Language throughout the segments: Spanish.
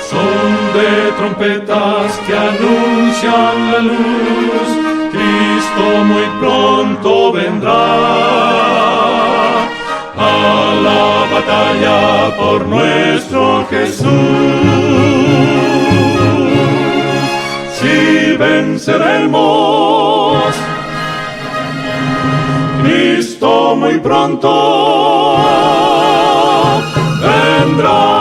Son de trompetas que anuncian la luz, Cristo muy pronto vendrá a la batalla por nuestro Jesús. Si venceremos, Cristo muy pronto vendrá.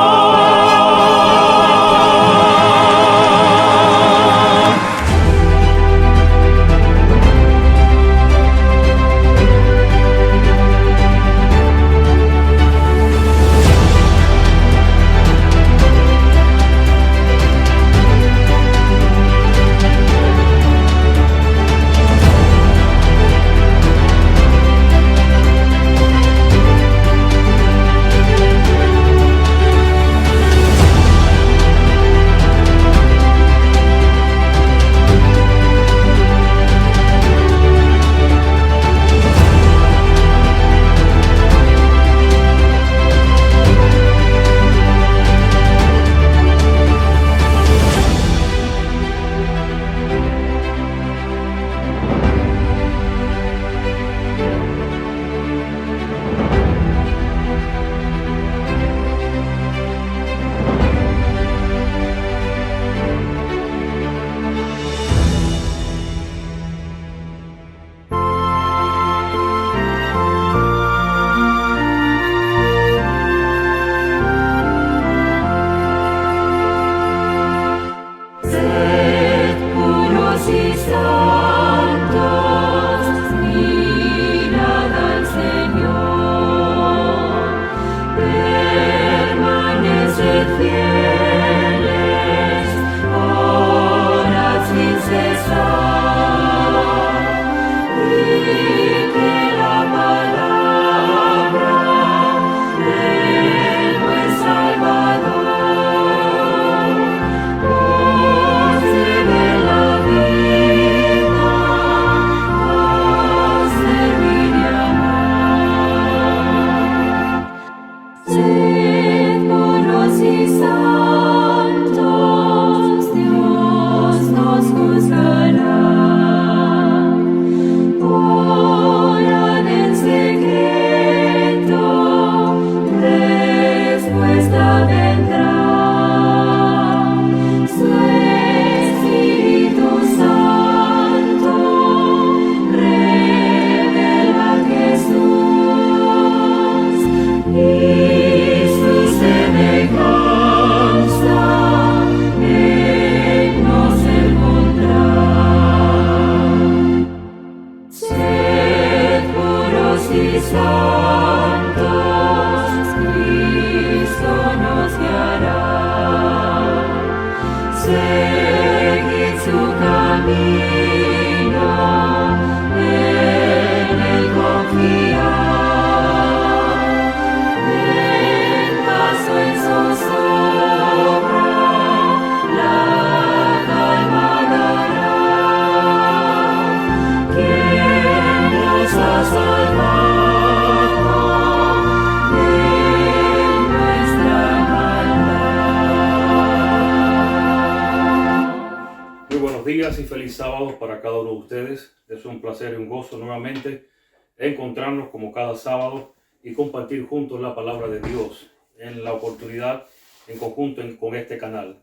Días y feliz sábado para cada uno de ustedes. Es un placer y un gozo nuevamente encontrarnos como cada sábado y compartir juntos la palabra de Dios en la oportunidad en conjunto con este canal.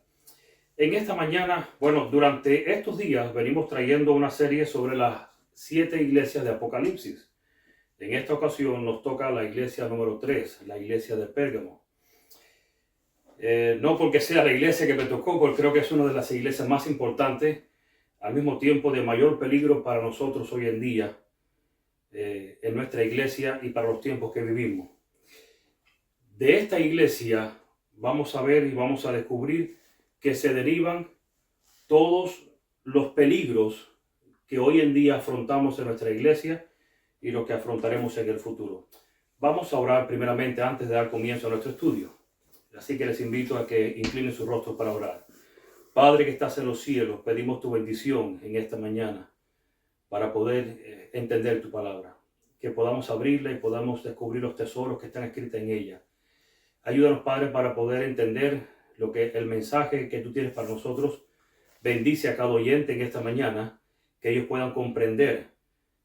En esta mañana, durante estos días venimos trayendo una serie sobre las 7 iglesias de Apocalipsis. En esta ocasión nos toca la iglesia número 3, la iglesia de Pérgamo. No porque sea la iglesia que me tocó, porque creo que es una de las iglesias más importantes, al mismo tiempo de mayor peligro para nosotros hoy en día, en nuestra iglesia y para los tiempos que vivimos. De esta iglesia vamos a ver y vamos a descubrir que se derivan todos los peligros que hoy en día afrontamos en nuestra iglesia y los que afrontaremos en el futuro. Vamos a orar primeramente antes de dar comienzo a nuestro estudio. Así que les invito a que inclinen sus rostros para orar. Padre que estás en los cielos, pedimos tu bendición en esta mañana para poder entender tu palabra. que podamos abrirla y podamos descubrir los tesoros que están escritos en ella. Ayúdanos, Padre, para poder entender lo que el mensaje que tú tienes para nosotros. Bendice a cada oyente en esta mañana, que ellos puedan comprender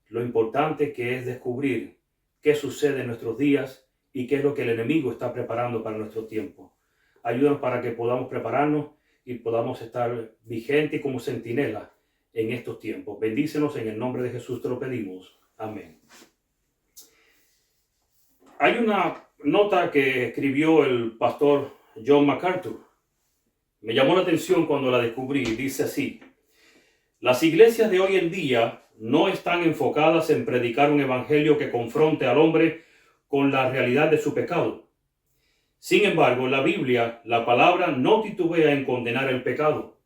lo importante que es descubrir qué sucede en nuestros días y qué es lo que el enemigo está preparando para nuestro tiempo. Ayúdanos para que podamos prepararnos y podamos estar vigentes como centinelas en estos tiempos. Bendícenos en el nombre de Jesús, te lo pedimos. Amén. Hay una nota que escribió el pastor John MacArthur. Me llamó la atención cuando la descubrí. Dice así: las iglesias de hoy en día no están enfocadas en predicar un evangelio que confronte al hombre con la realidad de su pecado. Sin embargo, la Biblia, la palabra, no titubea en condenar el pecado.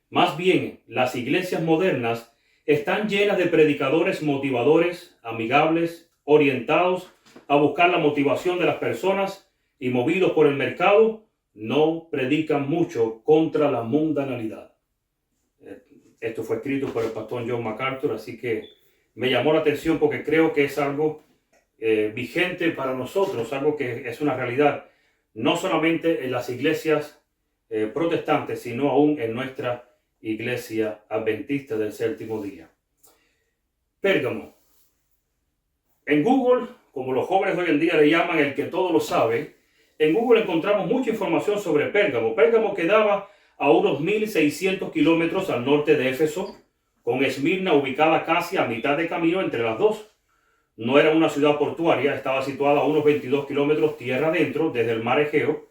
Más bien, las iglesias modernas están llenas de predicadores motivadores, amigables, orientados a buscar la motivación de las personas y movidos por el mercado, no predican mucho contra la mundanalidad. Esto fue escrito por el pastor John MacArthur, así que me llamó la atención porque creo que es algo vigente para nosotros, algo que es una realidad, no solamente en las iglesias protestantes, sino aún en nuestra iglesia adventista del séptimo día. Pérgamo. En Google, como los jóvenes de hoy en día le llaman el que todo lo sabe, en Google encontramos mucha información sobre Pérgamo. Pérgamo quedaba a unos 1.600 kilómetros al norte de Éfeso, con Esmirna ubicada casi a mitad de camino entre las dos. No era una ciudad portuaria, estaba situada a unos 22 kilómetros tierra adentro desde el mar Egeo.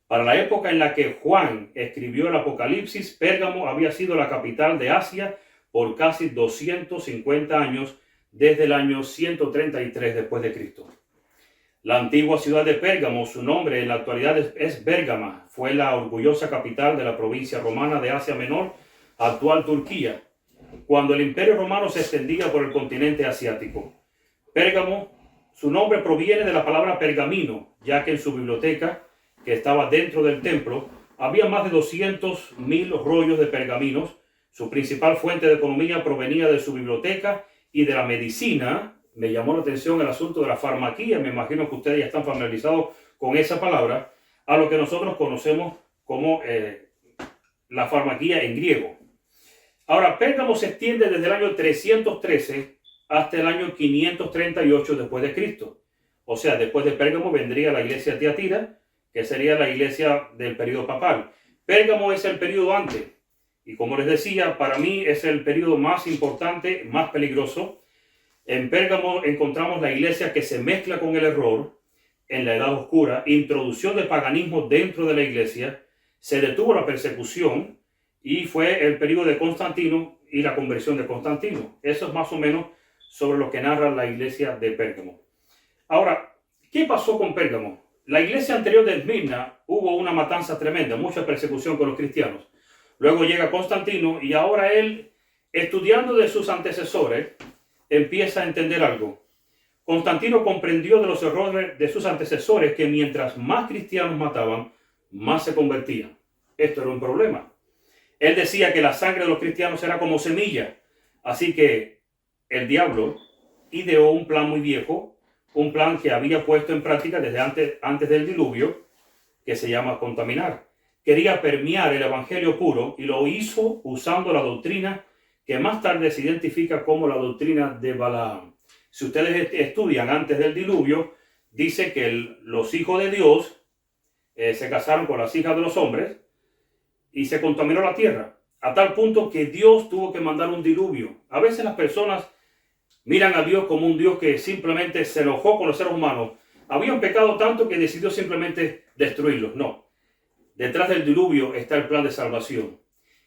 Para la época en la que Juan escribió el Apocalipsis, Pérgamo había sido la capital de Asia por casi 250 años, desde el año 133 después de Cristo. La antigua ciudad de Pérgamo, su nombre en la actualidad es Bérgama, fue la orgullosa capital de la provincia romana de Asia Menor, actual Turquía, cuando el Imperio Romano se extendía por el continente asiático. Pérgamo, su nombre proviene de la palabra pergamino, ya que en su biblioteca, que estaba dentro del templo, había más de 200,000 rollos de pergaminos. Su principal fuente de economía provenía de su biblioteca y de la medicina. Me llamó la atención el asunto de la farmaquía. Me imagino que ustedes ya están familiarizados con esa palabra, a lo que nosotros conocemos como la farmaquía en griego. Ahora, Pérgamo se extiende desde el año 313 hasta el año 538 después de Cristo. O sea, después de Pérgamo vendría la iglesia de Tiatira, que sería la iglesia del periodo papal. Pérgamo es el periodo antes. Y como les decía, para mí es el periodo más importante, más peligroso. En Pérgamo encontramos la iglesia que se mezcla con el error en la Edad Oscura, introducción del paganismo dentro de la iglesia, se detuvo la persecución y fue el periodo de Constantino y la conversión de Constantino. Eso es más o menos sobre lo que narra la iglesia de Pérgamo. Ahora, ¿qué pasó con Pérgamo? La iglesia anterior de Esmirna hubo una matanza tremenda, mucha persecución con los cristianos. Luego llega Constantino y ahora él, estudiando de sus antecesores, empieza a entender algo. Constantino comprendió de los errores de sus antecesores que mientras más cristianos mataban, más se convertían. Esto era un problema. Él decía que la sangre de los cristianos era como semilla. Así que el diablo ideó un plan muy viejo, un plan que había puesto en práctica desde antes del diluvio, que se llama contaminar. Quería permear el evangelio puro y lo hizo usando la doctrina que más tarde se identifica como la doctrina de Balaam. Si ustedes estudian antes del diluvio, dice que los hijos de Dios se casaron con las hijas de los hombres y se contaminó la tierra, a tal punto que Dios tuvo que mandar un diluvio. A veces las personas miran a Dios como un Dios que simplemente se enojó con los seres humanos. Habían pecado tanto que decidió simplemente destruirlos. No. Detrás del diluvio está el plan de salvación.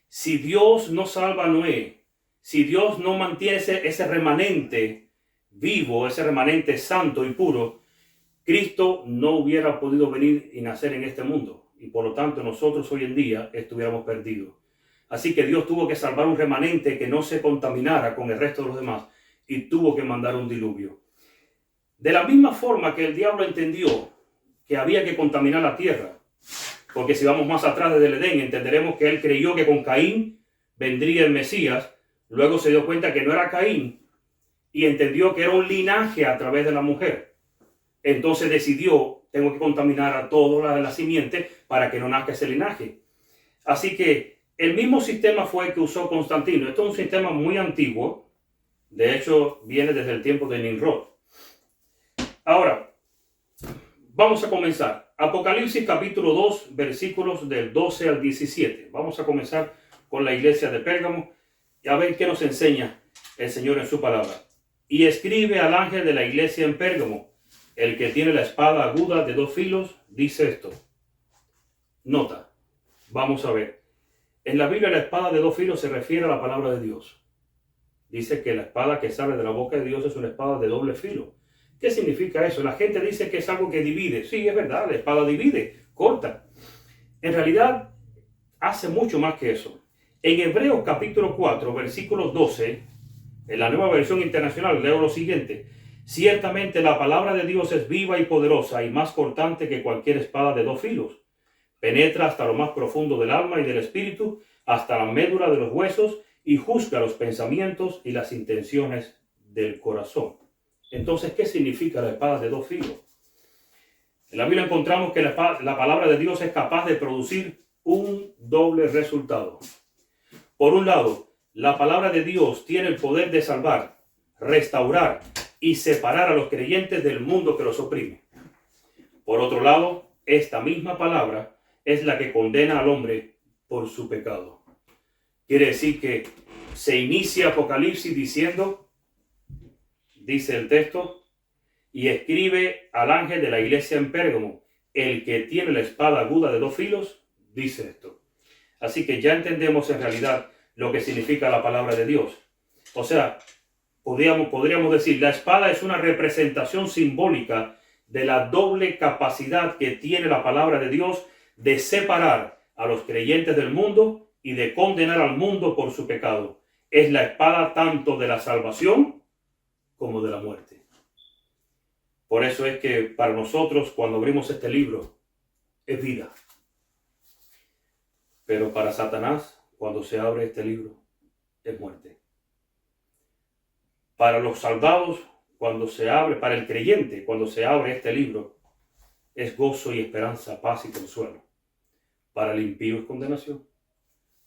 Si Dios no salva a Noé, si Dios no mantiene ese remanente vivo, ese remanente santo y puro, Cristo no hubiera podido venir y nacer en este mundo. Y por lo tanto nosotros hoy en día estuviéramos perdidos. Así que Dios tuvo que salvar un remanente que no se contaminara con el resto de los demás y tuvo que mandar un diluvio. De la misma forma que el diablo entendió que había que contaminar la tierra, porque si vamos más atrás desde el Edén, entenderemos que él creyó que con Caín vendría el Mesías. Luego se dio cuenta que no era Caín y entendió que era un linaje a través de la mujer. Entonces decidió, tengo que contaminar a toda la simiente para que no nazca ese linaje. Así que el mismo sistema fue el que usó Constantino. Esto es un sistema muy antiguo. De hecho, viene desde el tiempo de Nimrod. Ahora, vamos a comenzar. Apocalipsis capítulo 2, versículos del 12 al 17. Vamos a comenzar con la iglesia de Pérgamo y a ver qué nos enseña el Señor en su palabra. Y escribe al ángel de la iglesia en Pérgamo, el que tiene la espada aguda de 2 filos, dice esto. Nota, vamos a ver. En la Biblia la espada de 2 filos se refiere a la palabra de Dios. Dice que la espada que sale de la boca de Dios es una espada de doble filo. ¿Qué significa eso? La gente dice que es algo que divide. Sí, es verdad, la espada divide, corta. En realidad, hace mucho más que eso. En Hebreos capítulo 4, versículos 12, en la Nueva Versión Internacional, leo lo siguiente. Ciertamente la palabra de Dios es viva y poderosa y más cortante que cualquier espada de 2 filos. Penetra hasta lo más profundo del alma y del espíritu, hasta la médula de los huesos, y juzga los pensamientos y las intenciones del corazón. Entonces, ¿qué significa la espada de 2 filos? En la Biblia encontramos que la palabra de Dios es capaz de producir un doble resultado. Por un lado, la palabra de Dios tiene el poder de salvar, restaurar y separar a los creyentes del mundo que los oprime. Por otro lado, esta misma palabra es la que condena al hombre por su pecado. Quiere decir que se inicia Apocalipsis diciendo, dice el texto, y escribe al ángel de la iglesia en Pérgamo, el que tiene la espada aguda de 2 filos, dice esto. Así que ya entendemos en realidad lo que significa la palabra de Dios. O sea, podríamos decir, la espada es una representación simbólica de la doble capacidad que tiene la palabra de Dios de separar a los creyentes del mundo y de condenar al mundo por su pecado. Es la espada tanto de la salvación como de la muerte. Por eso es que para nosotros, cuando abrimos este libro, es vida. Pero para Satanás, cuando se abre este libro, es muerte. Para los salvados, cuando se abre, para el creyente, cuando se abre este libro, es gozo y esperanza, paz y consuelo. Para el impío es condenación.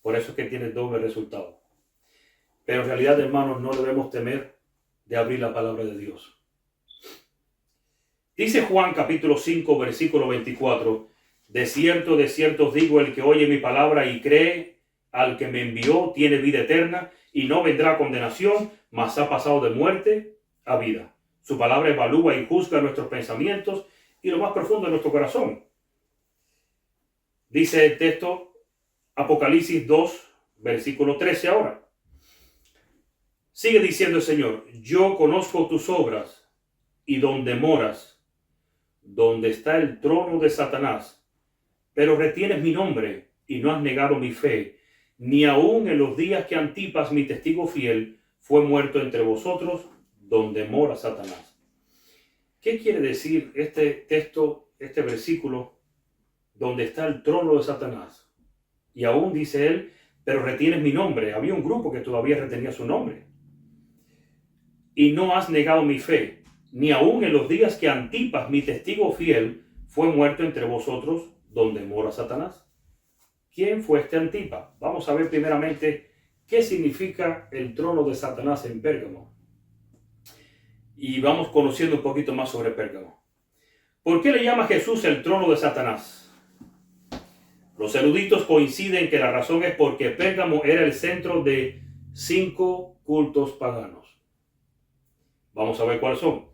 Por eso es que tiene doble resultado. Pero en realidad, hermanos, no debemos temer de abrir la palabra de Dios. Dice Juan capítulo 5, versículo 24, de cierto os digo, el que oye mi palabra y cree al que me envió, tiene vida eterna y no vendrá a condenación, mas ha pasado de muerte a vida. Su palabra evalúa y juzga nuestros pensamientos y lo más profundo de nuestro corazón. Dice el texto, Apocalipsis 2, versículo 13 ahora. Sigue diciendo el Señor, yo conozco tus obras y donde moras, donde está el trono de Satanás, pero retienes mi nombre y no has negado mi fe, ni aun en los días que Antipas, mi testigo fiel, fue muerto entre vosotros, donde mora Satanás. ¿Qué quiere decir este texto, este versículo, donde está el trono de Satanás? Y aún dice él, pero retienes mi nombre. Había un grupo que todavía retenía su nombre. Y no has negado mi fe, ni aun en los días que Antipas, mi testigo fiel, fue muerto entre vosotros, donde mora Satanás. ¿Quién fue este Antipas? Vamos a ver primeramente qué significa el trono de Satanás en Pérgamo. Y vamos conociendo un poquito más sobre Pérgamo. ¿Por qué le llama Jesús el trono de Satanás? Los eruditos coinciden que la razón es porque Pérgamo era el centro de 5 cultos paganos. Vamos a ver cuáles son.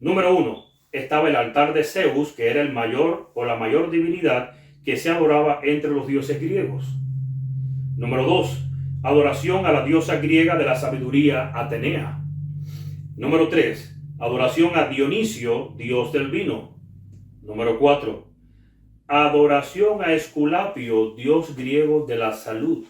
Número 1. Estaba el altar de Zeus, que era el mayor o la mayor divinidad que se adoraba entre los dioses griegos. Número 2. Adoración a la diosa griega de la sabiduría Atenea. Número 3. Adoración a Dionisio, dios del vino. Número 4. Adoración a Esculapio, dios griego de la salud.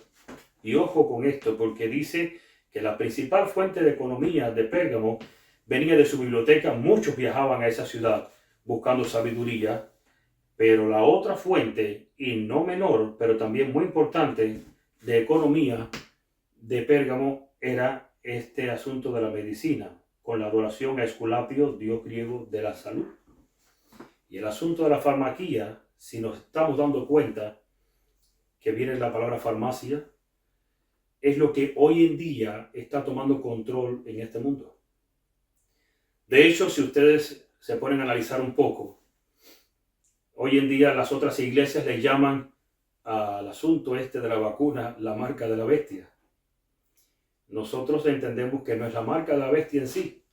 Y ojo con esto, porque dice que la principal fuente de economía de Pérgamo venía de su biblioteca. Muchos viajaban a esa ciudad buscando sabiduría, pero la otra fuente, y no menor, pero también muy importante, de economía de Pérgamo era este asunto de la medicina. con la adoración a Esculapio, dios griego de la salud. Y el asunto de la farmaquía, si nos estamos dando cuenta que viene la palabra farmacia, es lo que hoy en día está tomando control en este mundo. De hecho, si ustedes se ponen a analizar un poco, hoy en día las otras iglesias le llaman al asunto este de la vacuna la marca de la bestia. Nosotros entendemos que no es la marca de la bestia en sí,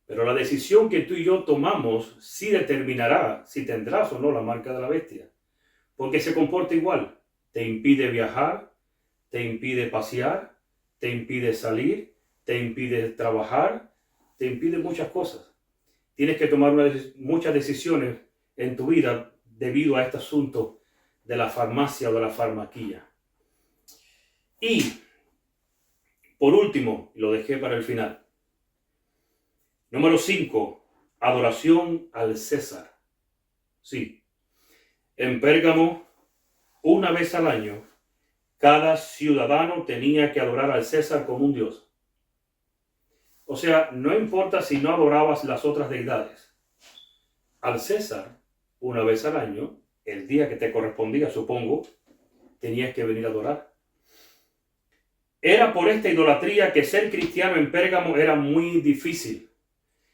pero la decisión que tú y yo tomamos sí determinará si tendrás o no la marca de la bestia, porque se comporta igual. Te impide viajar, te impide pasear, te impide salir, te impide trabajar, te impide muchas cosas. Tienes que tomar muchas decisiones en tu vida debido a este asunto de la farmacia o de la farmaquía. Y por último, lo dejé para el final. Número 5, adoración al César. Sí, en Pérgamo, una vez al año, cada ciudadano tenía que adorar al César como un dios. O sea, no importa si no adorabas las otras deidades. Al César, una vez al año, el día que te correspondía, supongo, tenías que venir a adorar. Era por esta idolatría que ser cristiano en Pérgamo era muy difícil.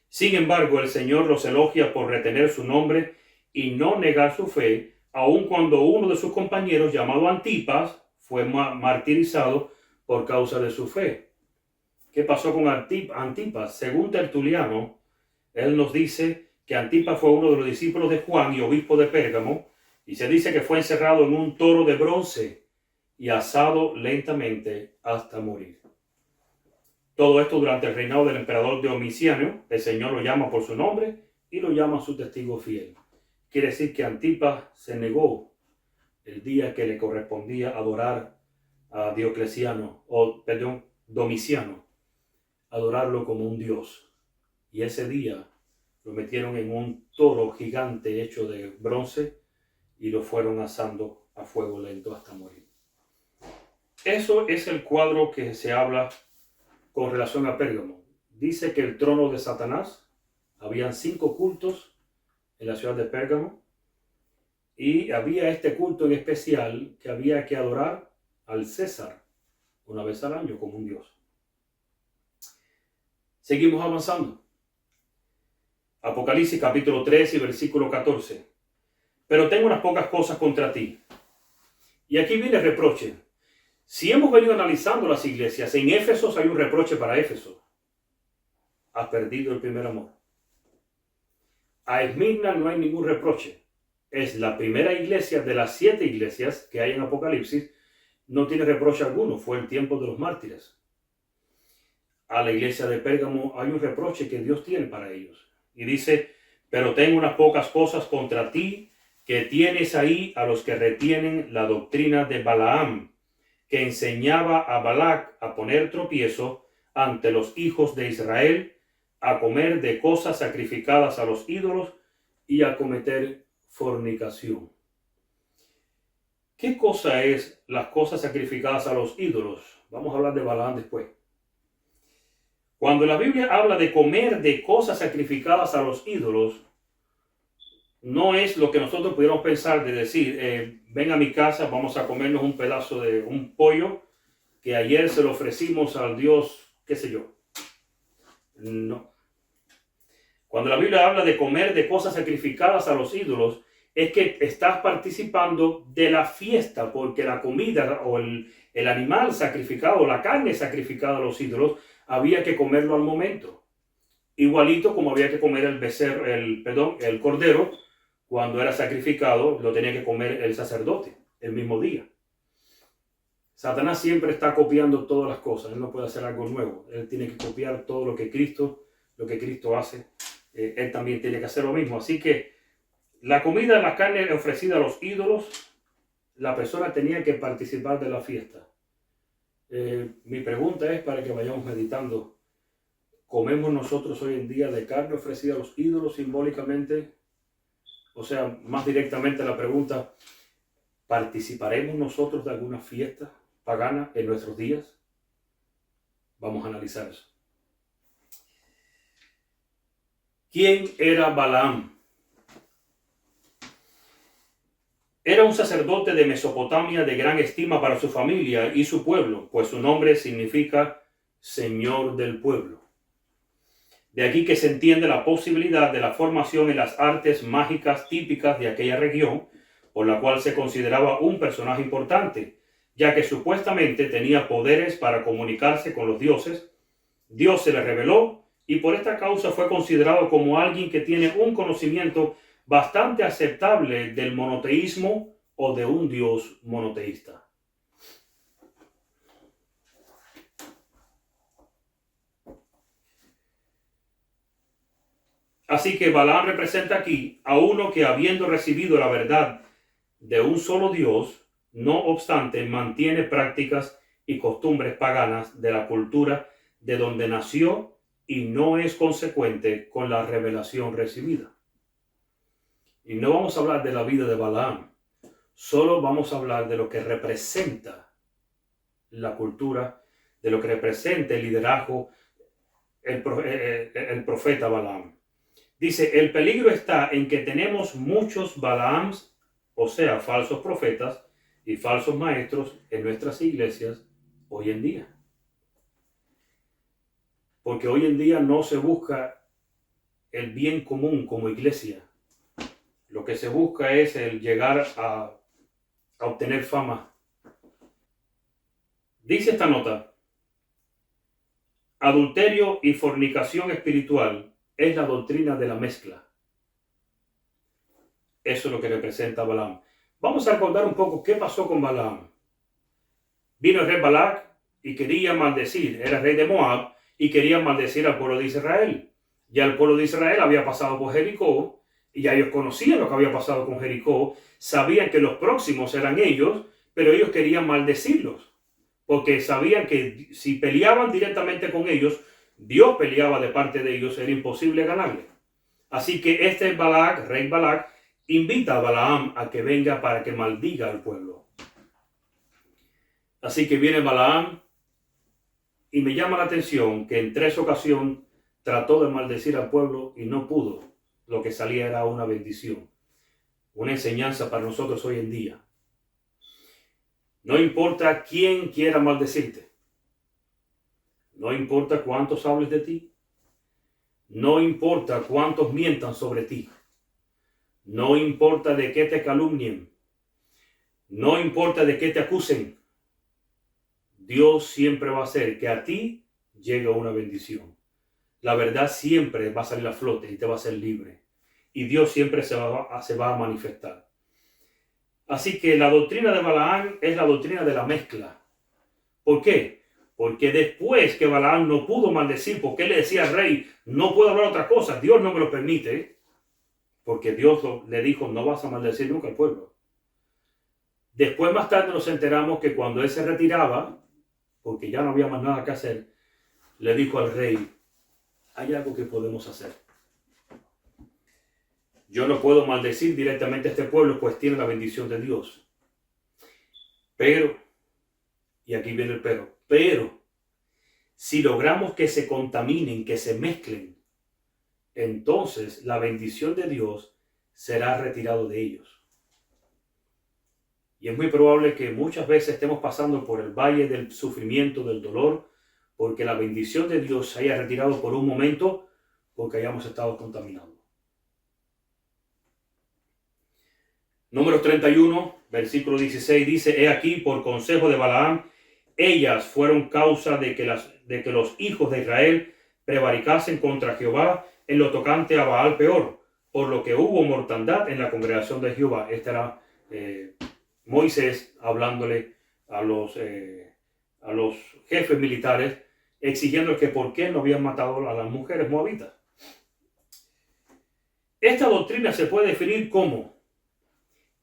Sin embargo, el Señor los elogia por retener su nombre y no negar su fe, aun cuando uno de sus compañeros, llamado Antipas, fue martirizado por causa de su fe. ¿Qué pasó con Antipas? Según Tertuliano, él nos dice que Antipas fue uno de los discípulos de Juan y obispo de Pérgamo, y se dice que fue encerrado en un toro de bronce y asado lentamente hasta morir. Todo esto durante el reinado del emperador Domiciano. El Señor lo llama por su nombre y lo llama su testigo fiel. Quiere decir que Antipas se negó el día que le correspondía adorar a Domiciano, adorarlo como un dios. Y ese día lo metieron en un toro gigante hecho de bronce y lo fueron asando a fuego lento hasta morir. Eso es el cuadro que se habla con relación a Pérgamo. Dice que el trono de Satanás, habían 5 cultos en la ciudad de Pérgamo, y había este culto en especial que había que adorar al César una vez al año como un dios. Seguimos avanzando. Apocalipsis capítulo 3 y versículo 14. Pero tengo unas pocas cosas contra ti. Y aquí viene el reproche. Si hemos venido analizando las iglesias, en Éfeso hay un reproche para Éfeso. Has perdido el primer amor. A Esmirna no hay ningún reproche. Es la primera iglesia de las 7 iglesias que hay en Apocalipsis. No tiene reproche alguno. Fue el tiempo de los mártires. A la iglesia de Pérgamo hay un reproche que Dios tiene para ellos. Y dice, pero tengo unas pocas cosas contra ti, que tienes ahí a los que retienen la doctrina de Balaam, que enseñaba a Balac a poner tropiezo ante los hijos de Israel, a comer de cosas sacrificadas a los ídolos y a cometer fornicación. ¿Qué cosa es las cosas sacrificadas a los ídolos? Vamos a hablar de Balaam después. Cuando la Biblia habla de comer de cosas sacrificadas a los ídolos, no es lo que nosotros pudiéramos pensar de decir, ven a mi casa, vamos a comernos un pedazo de un pollo que ayer se lo ofrecimos al Dios, qué sé yo. No. Cuando la Biblia habla de comer de cosas sacrificadas a los ídolos, es que estás participando de la fiesta, porque la comida o el animal sacrificado, la carne sacrificada a los ídolos, había que comerlo al momento. Igualito como había que comer el cordero, cuando era sacrificado, lo tenía que comer el sacerdote el mismo día. Satanás siempre está copiando todas las cosas. Él no puede hacer algo nuevo. Él tiene que copiar todo lo que Cristo hace. Él también tiene que hacer lo mismo. Así que la comida, la carne ofrecida a los ídolos, la persona tenía que participar de la fiesta. Mi pregunta es, para que vayamos meditando, ¿comemos nosotros hoy en día de carne ofrecida a los ídolos simbólicamente? O sea, más directamente la pregunta, ¿participaremos nosotros de alguna fiesta pagana en nuestros días? Vamos a analizar eso. ¿Quién era Balaam? Era un sacerdote de Mesopotamia de gran estima para su familia y su pueblo, pues su nombre significa Señor del pueblo. De aquí que se entiende la posibilidad de la formación en las artes mágicas típicas de aquella región, por la cual se consideraba un personaje importante, ya que supuestamente tenía poderes para comunicarse con los dioses. Dios se le reveló y por esta causa fue considerado como alguien que tiene un conocimiento bastante aceptable del monoteísmo o de un Dios monoteísta. Así que Balaam representa aquí a uno que, habiendo recibido la verdad de un solo Dios, no obstante mantiene prácticas y costumbres paganas de la cultura de donde nació y no es consecuente con la revelación recibida. Y no vamos a hablar de la vida de Balaam, solo vamos a hablar de lo que representa la cultura, de lo que representa el liderazgo, el profeta Balaam. Dice, el peligro está en que tenemos muchos Balaams, o sea, falsos profetas y falsos maestros en nuestras iglesias hoy en día. Porque hoy en día no se busca el bien común como iglesia. Lo que se busca es el llegar a obtener fama. Dice esta nota, adulterio y fornicación espiritual es la doctrina de la mezcla. Eso es lo que representa Balaam. Vamos a recordar un poco qué pasó con Balaam. Vino el rey Balac y quería maldecir, era rey de Moab, y quería maldecir al pueblo de Israel. Ya el pueblo de Israel había pasado por Jericó, y ya ellos conocían lo que había pasado con Jericó, sabían que los próximos eran ellos, pero ellos querían maldecirlos, porque sabían que si peleaban directamente con ellos, Dios peleaba de parte de ellos, era imposible ganarle. Así que este Balac, rey Balac, invita a Balaam a que venga para que maldiga al pueblo. Así que viene Balaam y me llama la atención que en 3 ocasiones trató de maldecir al pueblo y no pudo. Lo que salía era una bendición, una enseñanza para nosotros hoy en día. No importa quién quiera maldecirte. No importa cuántos hables de ti. No importa cuántos mientan sobre ti. No importa de qué te calumnien. No importa de qué te acusen. Dios siempre va a hacer que a ti llegue una bendición. La verdad siempre va a salir a flote y te va a hacer libre. Y Dios siempre se va a manifestar. Así que la doctrina de Balaam es la doctrina de la mezcla. ¿Por qué? Porque después que Balaam no pudo maldecir, porque él le decía al rey, no puedo hablar otra cosa, Dios no me lo permite, porque Dios le dijo, no vas a maldecir nunca al pueblo. Después más tarde nos enteramos que cuando él se retiraba, porque ya no había más nada que hacer, le dijo al rey, hay algo que podemos hacer. Yo no puedo maldecir directamente a este pueblo, pues tiene la bendición de Dios. Pero, y aquí viene el pero, si logramos que se contaminen, que se mezclen, entonces la bendición de Dios será retirado de ellos. Y es muy probable que muchas veces estemos pasando por el valle del sufrimiento, del dolor, porque la bendición de Dios se haya retirado por un momento, porque hayamos estado contaminados. Números 31, versículo 16 dice, he aquí por consejo de Balaam, ellas fueron causa de que los hijos de Israel prevaricasen contra Jehová en lo tocante a Baal peor, por lo que hubo mortandad en la congregación de Jehová. Este era Moisés hablándole a los jefes militares, exigiendo que por qué no habían matado a las mujeres moabitas. Esta doctrina se puede definir como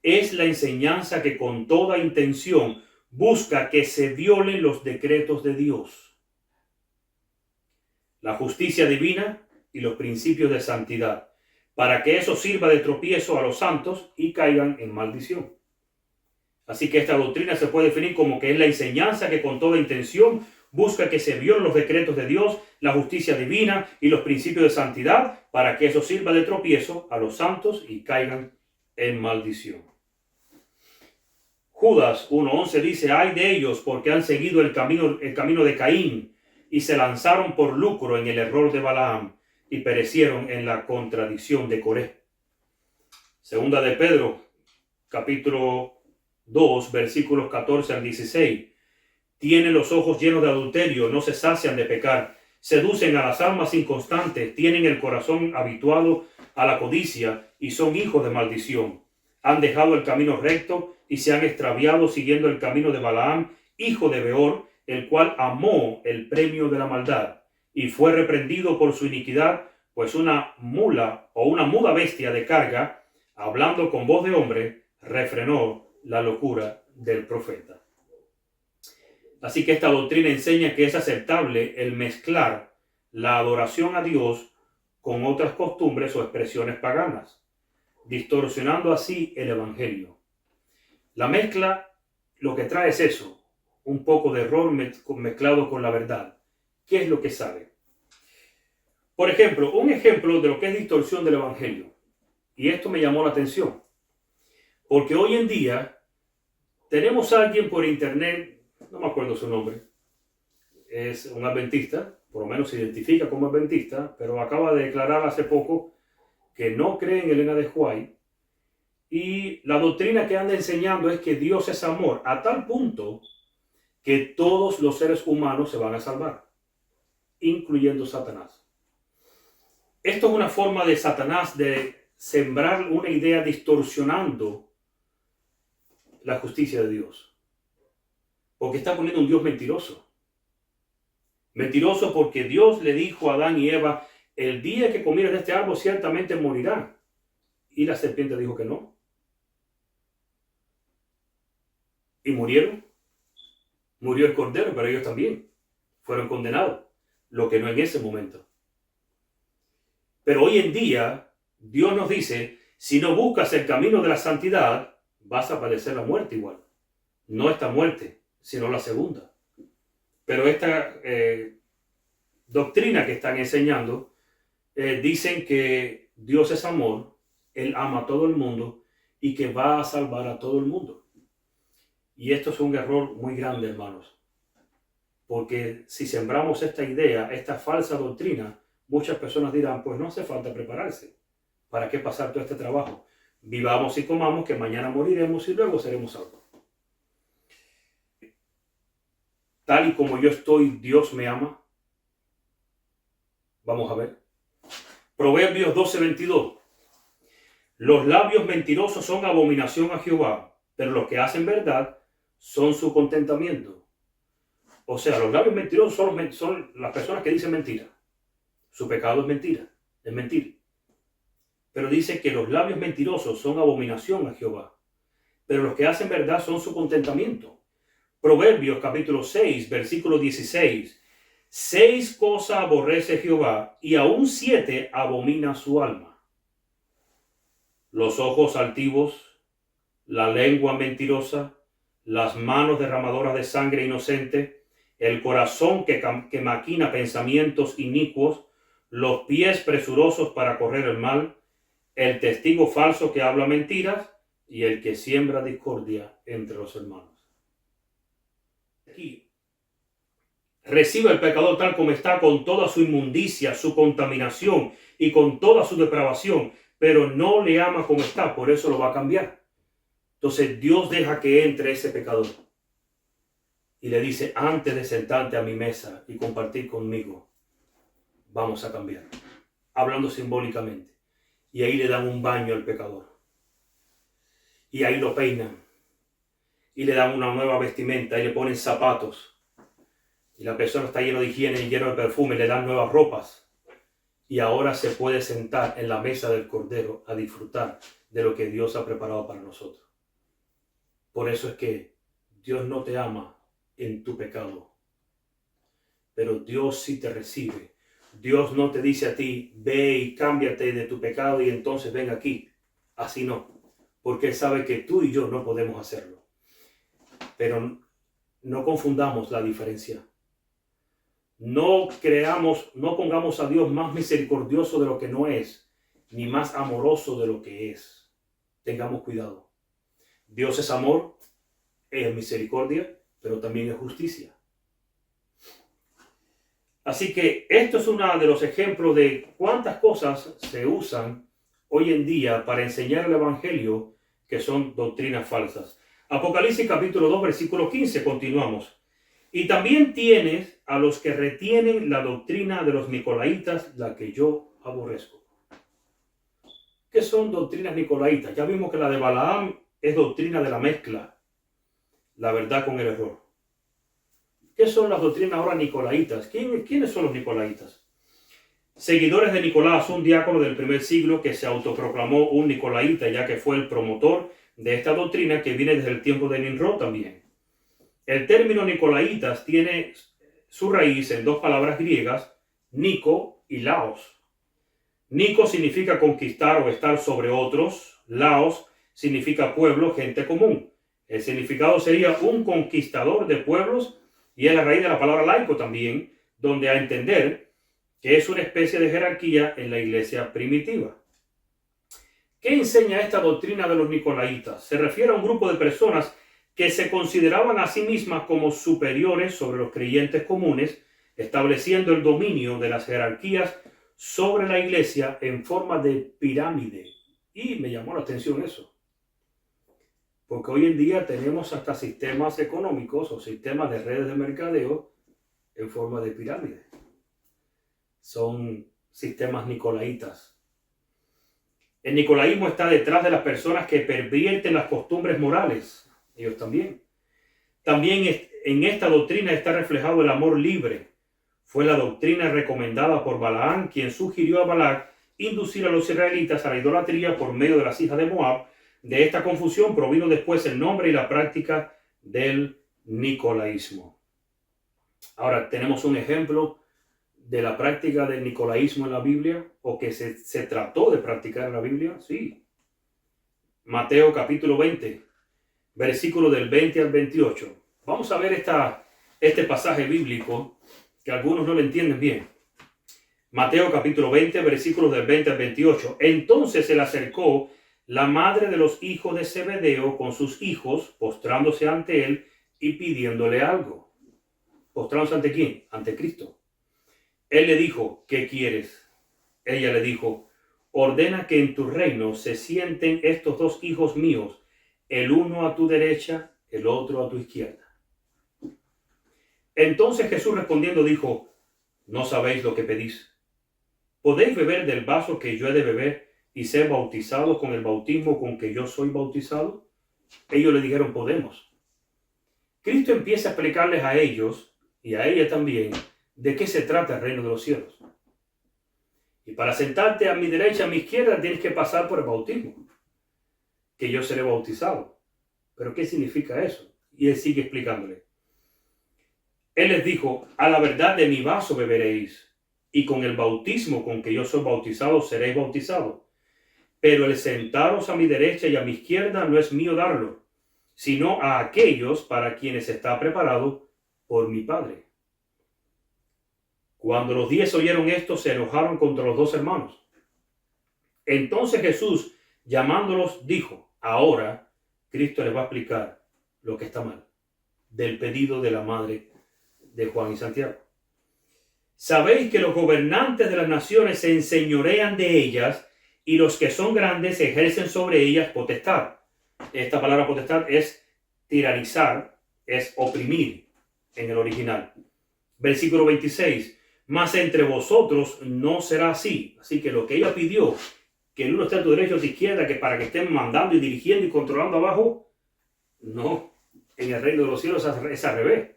es la enseñanza que con toda intención busca que se violen los decretos de Dios, la justicia divina y los principios de santidad, para que eso sirva de tropiezo a los santos y caigan en maldición. Así que esta doctrina se puede definir como que es la enseñanza que con toda intención busca que se violen los decretos de Dios, la justicia divina y los principios de santidad, para que eso sirva de tropiezo a los santos y caigan en maldición. Judas 1:11 dice: ay de ellos, porque han seguido el camino de Caín y se lanzaron por lucro en el error de Balaam y perecieron en la contradicción de Coré. Segunda de Pedro, capítulo 2, versículos 14 al 16. Tienen los ojos llenos de adulterio, no se sacian de pecar, seducen a las almas inconstantes, tienen el corazón habituado a la codicia y son hijos de maldición. Han dejado el camino recto y se han extraviado siguiendo el camino de Balaam, hijo de Beor, el cual amó el premio de la maldad y fue reprendido por su iniquidad, pues una mula o una muda bestia de carga, hablando con voz de hombre, refrenó la locura del profeta. Así que esta doctrina enseña que es aceptable el mezclar la adoración a Dios con otras costumbres o expresiones paganas, distorsionando así el evangelio. La mezcla lo que trae es eso, un poco de error mezclado con la verdad. ¿Qué es lo que sabe? Por ejemplo, un ejemplo de lo que es distorsión del evangelio. Y esto me llamó la atención, porque hoy en día tenemos a alguien por internet, no me acuerdo su nombre, es un adventista, por lo menos se identifica como adventista, pero acaba de declarar hace poco que no cree en Elena de White, y la doctrina que anda enseñando es que Dios es amor, a tal punto que todos los seres humanos se van a salvar, incluyendo Satanás. Esto es una forma de Satanás de sembrar una idea distorsionando la justicia de Dios. Porque está poniendo un Dios mentiroso. Mentiroso porque Dios le dijo a Adán y Eva: el día que comieran de este árbol ciertamente morirán. Y la serpiente dijo que no. Y murieron. Murió el cordero, pero ellos también fueron condenados. Lo que no en ese momento. Pero hoy en día, Dios nos dice: si no buscas el camino de la santidad, vas a padecer la muerte igual. No esta muerte, sino la segunda. Pero esta doctrina que están enseñando, dicen que Dios es amor, Él ama a todo el mundo y que va a salvar a todo el mundo. Y esto es un error muy grande, hermanos. Porque si sembramos esta idea, esta falsa doctrina, muchas personas dirán: pues no hace falta prepararse. ¿Para qué pasar todo este trabajo? Vivamos y comamos, que mañana moriremos y luego seremos salvos. Tal y como yo estoy, Dios me ama. Vamos a ver. Proverbios 12:22. Los labios mentirosos son abominación a Jehová, pero los que hacen verdad son su contentamiento. O sea, los labios mentirosos son las personas que dicen mentira. Su pecado es mentira, es mentir. Pero dice que los labios mentirosos son abominación a Jehová, pero los que hacen verdad son su contentamiento. Proverbios capítulo 6, versículo 16. 6 cosas aborrece Jehová, y aún 7 abomina su alma: los ojos altivos, la lengua mentirosa, las manos derramadoras de sangre inocente, el corazón que maquina pensamientos inicuos, los pies presurosos para correr el mal, el testigo falso que habla mentiras y el que siembra discordia entre los hermanos. Aquí recibe el pecador tal como está, con toda su inmundicia, su contaminación y con toda su depravación, pero no le ama como está, por eso lo va a cambiar. Entonces Dios deja que entre ese pecador y le dice: antes de sentarte a mi mesa y compartir conmigo, vamos a cambiar, hablando simbólicamente. Y ahí le dan un baño al pecador. Y ahí lo peinan. Y le dan una nueva vestimenta y le ponen zapatos. Y la persona está llena de higiene y llena de perfume, le dan nuevas ropas. Y ahora se puede sentar en la mesa del Cordero a disfrutar de lo que Dios ha preparado para nosotros. Por eso es que Dios no te ama en tu pecado, pero Dios sí te recibe. Dios no te dice a ti: ve y cámbiate de tu pecado y entonces ven aquí. Así no, porque Él sabe que tú y yo no podemos hacerlo. Pero no confundamos la diferencia. No pongamos a Dios más misericordioso de lo que no es, ni más amoroso de lo que es. Tengamos cuidado. Dios es amor, es misericordia, pero también es justicia. Así que esto es uno de los ejemplos de cuántas cosas se usan hoy en día para enseñar el evangelio que son doctrinas falsas. Apocalipsis capítulo 2, versículo 15, continuamos. Y también tienes a los que retienen la doctrina de los nicolaitas, la que yo aborrezco. ¿Qué son doctrinas nicolaitas? Ya vimos que la de Balaam es doctrina de la mezcla, la verdad con el error. ¿Qué son las doctrinas ahora nicolaitas? ¿Quiénes son los nicolaitas? Seguidores de Nicolás, un diácono del primer siglo que se autoproclamó un nicolaita, ya que fue el promotor de esta doctrina que viene desde el tiempo de Nimrod también. El término nicolaitas tiene su raíz en dos palabras griegas, Nico y Laos. Nico significa conquistar o estar sobre otros. Laos significa pueblo, gente común. El significado sería un conquistador de pueblos y es la raíz de la palabra laico también, donde a entender que es una especie de jerarquía en la iglesia primitiva. ¿Qué enseña esta doctrina de los nicolaitas? Se refiere a un grupo de personas que se consideraban a sí mismas como superiores sobre los creyentes comunes, estableciendo el dominio de las jerarquías sobre la iglesia en forma de pirámide. Y me llamó la atención eso, porque hoy en día tenemos hasta sistemas económicos o sistemas de redes de mercadeo en forma de pirámide. Son sistemas nicolaitas. El nicolaísmo está detrás de las personas que pervierten las costumbres morales. Ellos también. También en esta doctrina está reflejado el amor libre. Fue la doctrina recomendada por Balaam, quien sugirió a Balac inducir a los israelitas a la idolatría por medio de las hijas de Moab. De esta confusión provino después el nombre y la práctica del nicolaísmo. Ahora tenemos un ejemplo de la práctica del nicolaísmo en la Biblia, o que se trató de practicar en la Biblia. Sí. Mateo capítulo 20, versículo del 20 al 28. Vamos a ver este pasaje bíblico que algunos no lo entienden bien. Mateo capítulo 20, versículos del 20 al 28. Entonces se le acercó la madre de los hijos de Zebedeo con sus hijos, postrándose ante él y pidiéndole algo. ¿Postrándose ante quién? Ante Cristo. Él le dijo, ¿qué quieres? Ella le dijo, ordena que en tu reino se sienten estos dos hijos míos, el uno a tu derecha, el otro a tu izquierda. Entonces Jesús respondiendo dijo, no sabéis lo que pedís. ¿Podéis beber del vaso que yo he de beber y ser bautizados con el bautismo con que yo soy bautizado? Ellos le dijeron, podemos. Cristo empieza a explicarles a ellos y a ella también de qué se trata el reino de los cielos. Y para sentarte a mi derecha, a mi izquierda, tienes que pasar por el bautismo, que yo seré bautizado. ¿Pero qué significa eso? Y él sigue explicándole. Él les dijo, a la verdad de mi vaso beberéis, y con el bautismo con que yo soy bautizado seréis bautizados. Pero el sentaros a mi derecha y a mi izquierda no es mío darlo, sino a aquellos para quienes está preparado por mi Padre. Cuando los 10 oyeron esto, se enojaron contra los dos hermanos. Entonces Jesús, llamándolos, dijo, ahora Cristo les va a explicar lo que está mal, del pedido de la madre de Juan y Santiago. Sabéis que los gobernantes de las naciones se enseñorean de ellas y los que son grandes ejercen sobre ellas potestad. Esta palabra potestad es tiranizar, es oprimir en el original. Versículo 26. Mas entre vosotros no será así. Así que lo que ella pidió, que el uno esté a tu derecha o a tu izquierda, que para que estén mandando y dirigiendo y controlando abajo, no. En el reino de los cielos es al revés.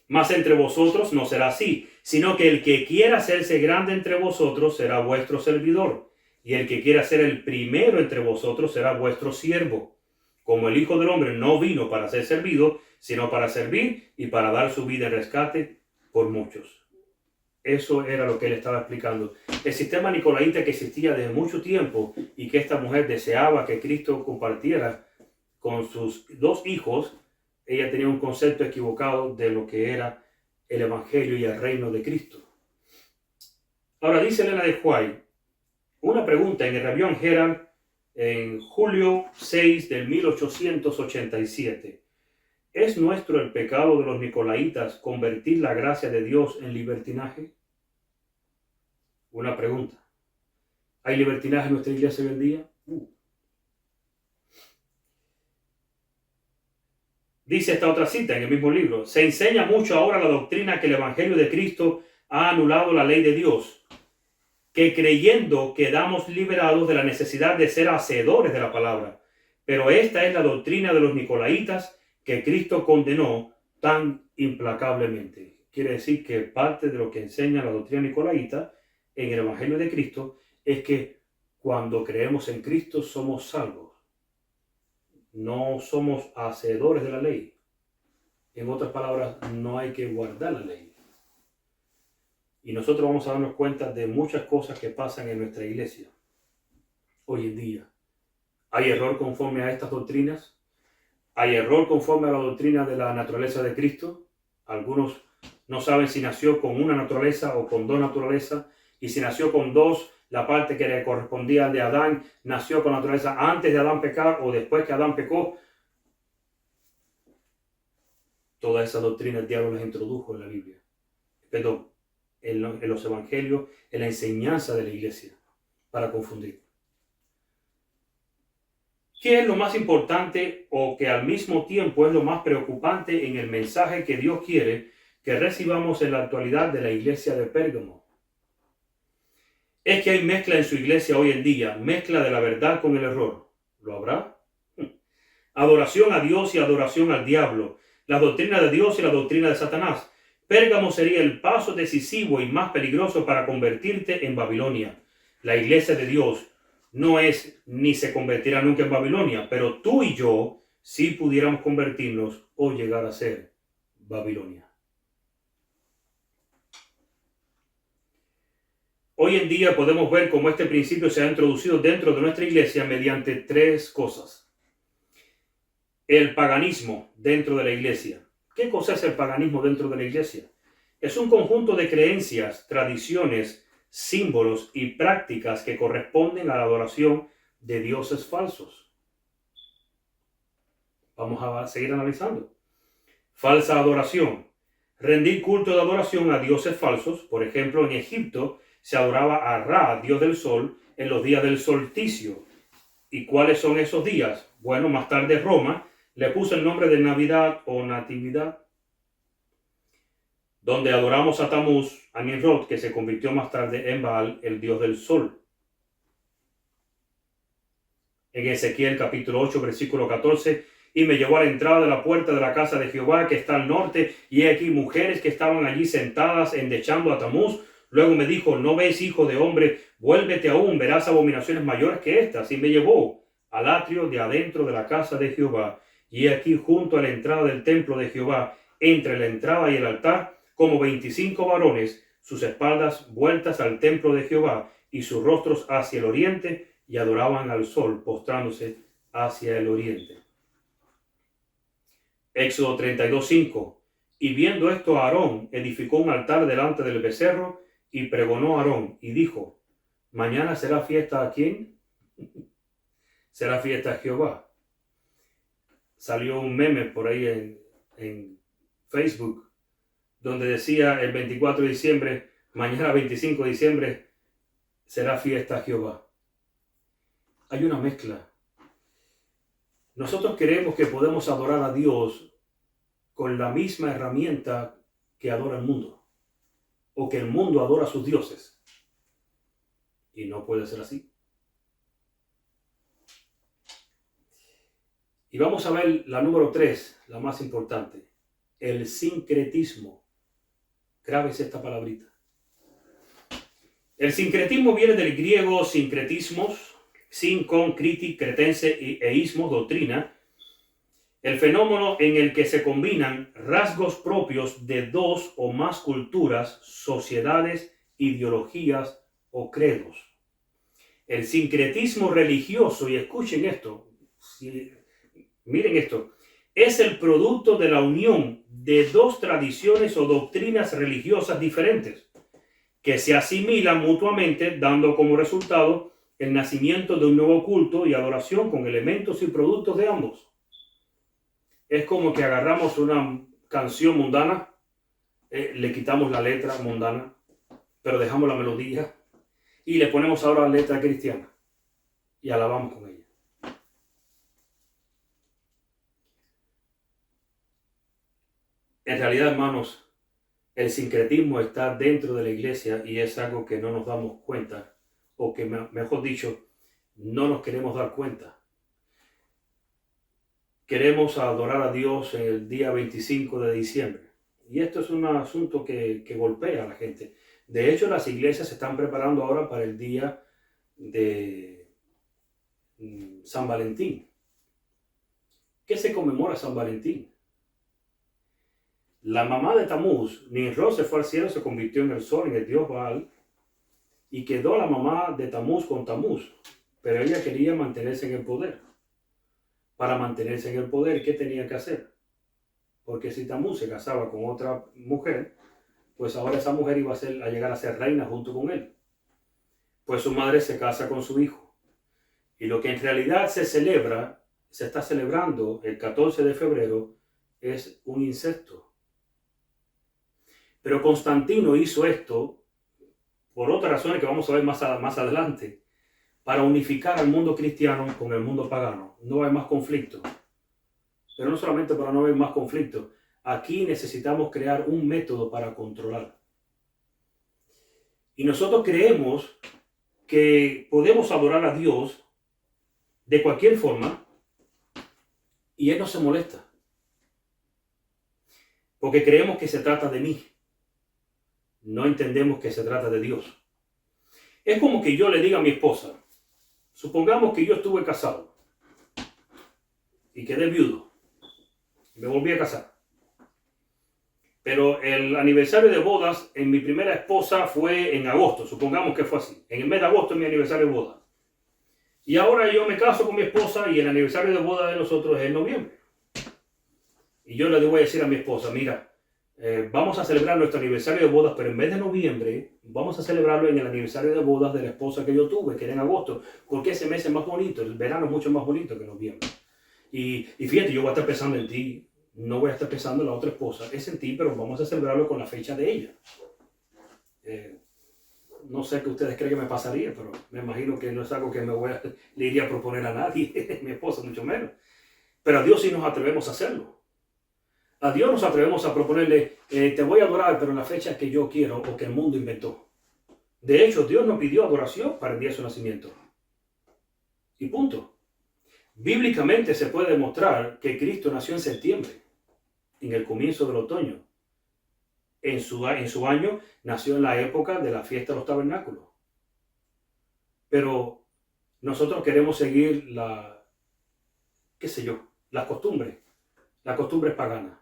Mas entre vosotros no será así, sino que el que quiera hacerse grande entre vosotros será vuestro servidor, y el que quiera ser el primero entre vosotros será vuestro siervo. Como el Hijo del Hombre no vino para ser servido, sino para servir y para dar su vida en rescate por muchos. Eso era lo que él estaba explicando. El sistema nicolaita que existía desde mucho tiempo y que esta mujer deseaba que Cristo compartiera con sus dos hijos, ella tenía un concepto equivocado de lo que era el Evangelio y el reino de Cristo. Ahora dice Elena de White, una pregunta en el Review Herald en julio 6 del 1887. ¿Es nuestro el pecado de los nicolaitas convertir la gracia de Dios en libertinaje? Una pregunta. ¿Hay libertinaje en nuestra iglesia hoy en día? Dice esta otra cita en el mismo libro. Se enseña mucho ahora la doctrina que el Evangelio de Cristo ha anulado la ley de Dios, que creyendo quedamos liberados de la necesidad de ser hacedores de la palabra. Pero esta es la doctrina de los nicolaitas que Cristo condenó tan implacablemente. Quiere decir que parte de lo que enseña la doctrina nicolaita en el Evangelio de Cristo es que cuando creemos en Cristo somos salvos. No somos hacedores de la ley. En otras palabras, no hay que guardar la ley. Y nosotros vamos a darnos cuenta de muchas cosas que pasan en nuestra iglesia hoy en día. ¿Hay error conforme a estas doctrinas? ¿Hay error conforme a la doctrina de la naturaleza de Cristo? Algunos no saben si nació con una naturaleza o con dos naturalezas. Y si nació con dos, la parte que le correspondía de Adán, nació con la naturaleza antes de Adán pecar o después que Adán pecó. Toda esa doctrina el diablo las introdujo en la Biblia. Pero en los evangelios, en la enseñanza de la iglesia, para confundir. ¿Qué es lo más importante o que al mismo tiempo es lo más preocupante en el mensaje que Dios quiere que recibamos en la actualidad de la iglesia de Pérgamo? Es que hay mezcla en su iglesia hoy en día, mezcla de la verdad con el error. ¿Lo habrá? Adoración a Dios y adoración al diablo, la doctrina de Dios y la doctrina de Satanás. Pérgamo sería el paso decisivo y más peligroso para convertirte en Babilonia. La iglesia de Dios no es ni se convertirá nunca en Babilonia, pero tú y yo sí pudiéramos convertirnos o llegar a ser Babilonia. Hoy en día podemos ver cómo este principio se ha introducido dentro de nuestra iglesia mediante tres cosas. El paganismo dentro de la iglesia. ¿Qué cosa es el paganismo dentro de la iglesia? Es un conjunto de creencias, tradiciones, símbolos y prácticas que corresponden a la adoración de dioses falsos. Vamos a seguir analizando. Falsa adoración. Rendir culto de adoración a dioses falsos. Por ejemplo, en Egipto se adoraba a Ra, dios del sol, en los días del solsticio. ¿Y cuáles son esos días? Bueno, más tarde Roma le puso el nombre de Navidad o Natividad, donde adoramos a Tamuz, a Nimrod, que se convirtió más tarde en Baal, el dios del sol. En Ezequiel capítulo 8, versículo 14, y me llevó a la entrada de la puerta de la casa de Jehová, que está al norte, y he aquí mujeres que estaban allí sentadas endechando a Tamuz. Luego me dijo, ¿no ves, hijo de hombre? Vuélvete aún, verás abominaciones mayores que estas. Y me llevó al atrio de adentro de la casa de Jehová, y he aquí junto a la entrada del templo de Jehová, entre la entrada y el altar, como 25 varones, sus espaldas vueltas al templo de Jehová y sus rostros hacia el oriente, y adoraban al sol, postrándose hacia el oriente. Éxodo 32:5. Y viendo esto, Aarón edificó un altar delante del becerro y pregonó a Aarón y dijo, ¿mañana será fiesta a quién? Será fiesta a Jehová. Salió un meme por ahí en Facebook donde decía el 24 de diciembre, mañana 25 de diciembre, será fiesta a Jehová. Hay una mezcla. Nosotros creemos que podemos adorar a Dios con la misma herramienta que adora el mundo, o que el mundo adora a sus dioses. Y no puede ser así. Y vamos a ver la número 3, la más importante, el sincretismo. Grábese esta palabrita. El sincretismo viene del griego sincretismos, sin, con, criti, cretense e ismos, doctrina. El fenómeno en el que se combinan rasgos propios de dos o más culturas, sociedades, ideologías o credos. El sincretismo religioso, y escuchen esto, miren esto, es el producto de la unión de dos tradiciones o doctrinas religiosas diferentes que se asimilan mutuamente, dando como resultado el nacimiento de un nuevo culto y adoración con elementos y productos de ambos. Es como que agarramos una canción mundana, le quitamos la letra mundana, pero dejamos la melodía y le ponemos ahora la letra cristiana y alabamos con ella. En realidad, hermanos, el sincretismo está dentro de la iglesia y es algo que no nos damos cuenta, o que mejor dicho, no nos queremos dar cuenta. Queremos adorar a Dios en el día 25 de diciembre. Y esto es un asunto que golpea a la gente. De hecho, las iglesias se están preparando ahora para el día de San Valentín. ¿Qué se conmemora San Valentín? La mamá de Tamuz, Nimrod, se fue al cielo, se convirtió en el sol, en el dios Baal, y quedó la mamá de Tamuz con Tamuz. Pero ella quería mantenerse en el poder. Para mantenerse en el poder, ¿qué tenía que hacer? Porque si Tamuz se casaba con otra mujer, pues ahora esa mujer iba a llegar a ser reina junto con él. Pues su madre se casa con su hijo. Y lo que en realidad se está celebrando el 14 de febrero, es un incesto. Pero Constantino hizo esto por otras razones que vamos a ver más adelante, para unificar al mundo cristiano con el mundo pagano. No hay más conflicto. Pero no solamente para no haber más conflicto. Aquí necesitamos crear un método para controlar. Y nosotros creemos que podemos adorar a Dios de cualquier forma y Él no se molesta. Porque creemos que se trata de mí. No entendemos que se trata de Dios. Es como que yo le diga a mi esposa, supongamos que yo estuve casado y quedé viudo. Me volví a casar. Pero el aniversario de bodas en mi primera esposa fue en agosto. Supongamos que fue así. En el mes de agosto es mi aniversario de boda. Y ahora yo me caso con mi esposa y el aniversario de boda de nosotros es en noviembre. Y yo le voy a decir a mi esposa, mira, vamos a celebrar nuestro aniversario de bodas, pero en vez de noviembre, vamos a celebrarlo en el aniversario de bodas de la esposa que yo tuve, que era en agosto, porque ese mes es más bonito, el verano es mucho más bonito que noviembre. Y fíjate, yo voy a estar pensando en ti, no voy a estar pensando en la otra esposa, es en ti, pero vamos a celebrarlo con la fecha de ella. No sé qué ustedes creen que me pasaría, pero me imagino que no es algo que le iría a proponer a nadie, mi esposa mucho menos. Pero a Dios sí nos atrevemos a hacerlo. A Dios nos atrevemos a proponerle, te voy a adorar, pero en la fecha que yo quiero o que el mundo inventó. De hecho, Dios nos pidió adoración para el día de su nacimiento. Y punto. Bíblicamente se puede demostrar que Cristo nació en septiembre, en el comienzo del otoño. En su año nació en la época de la fiesta de los tabernáculos. Pero nosotros queremos seguir las costumbres paganas.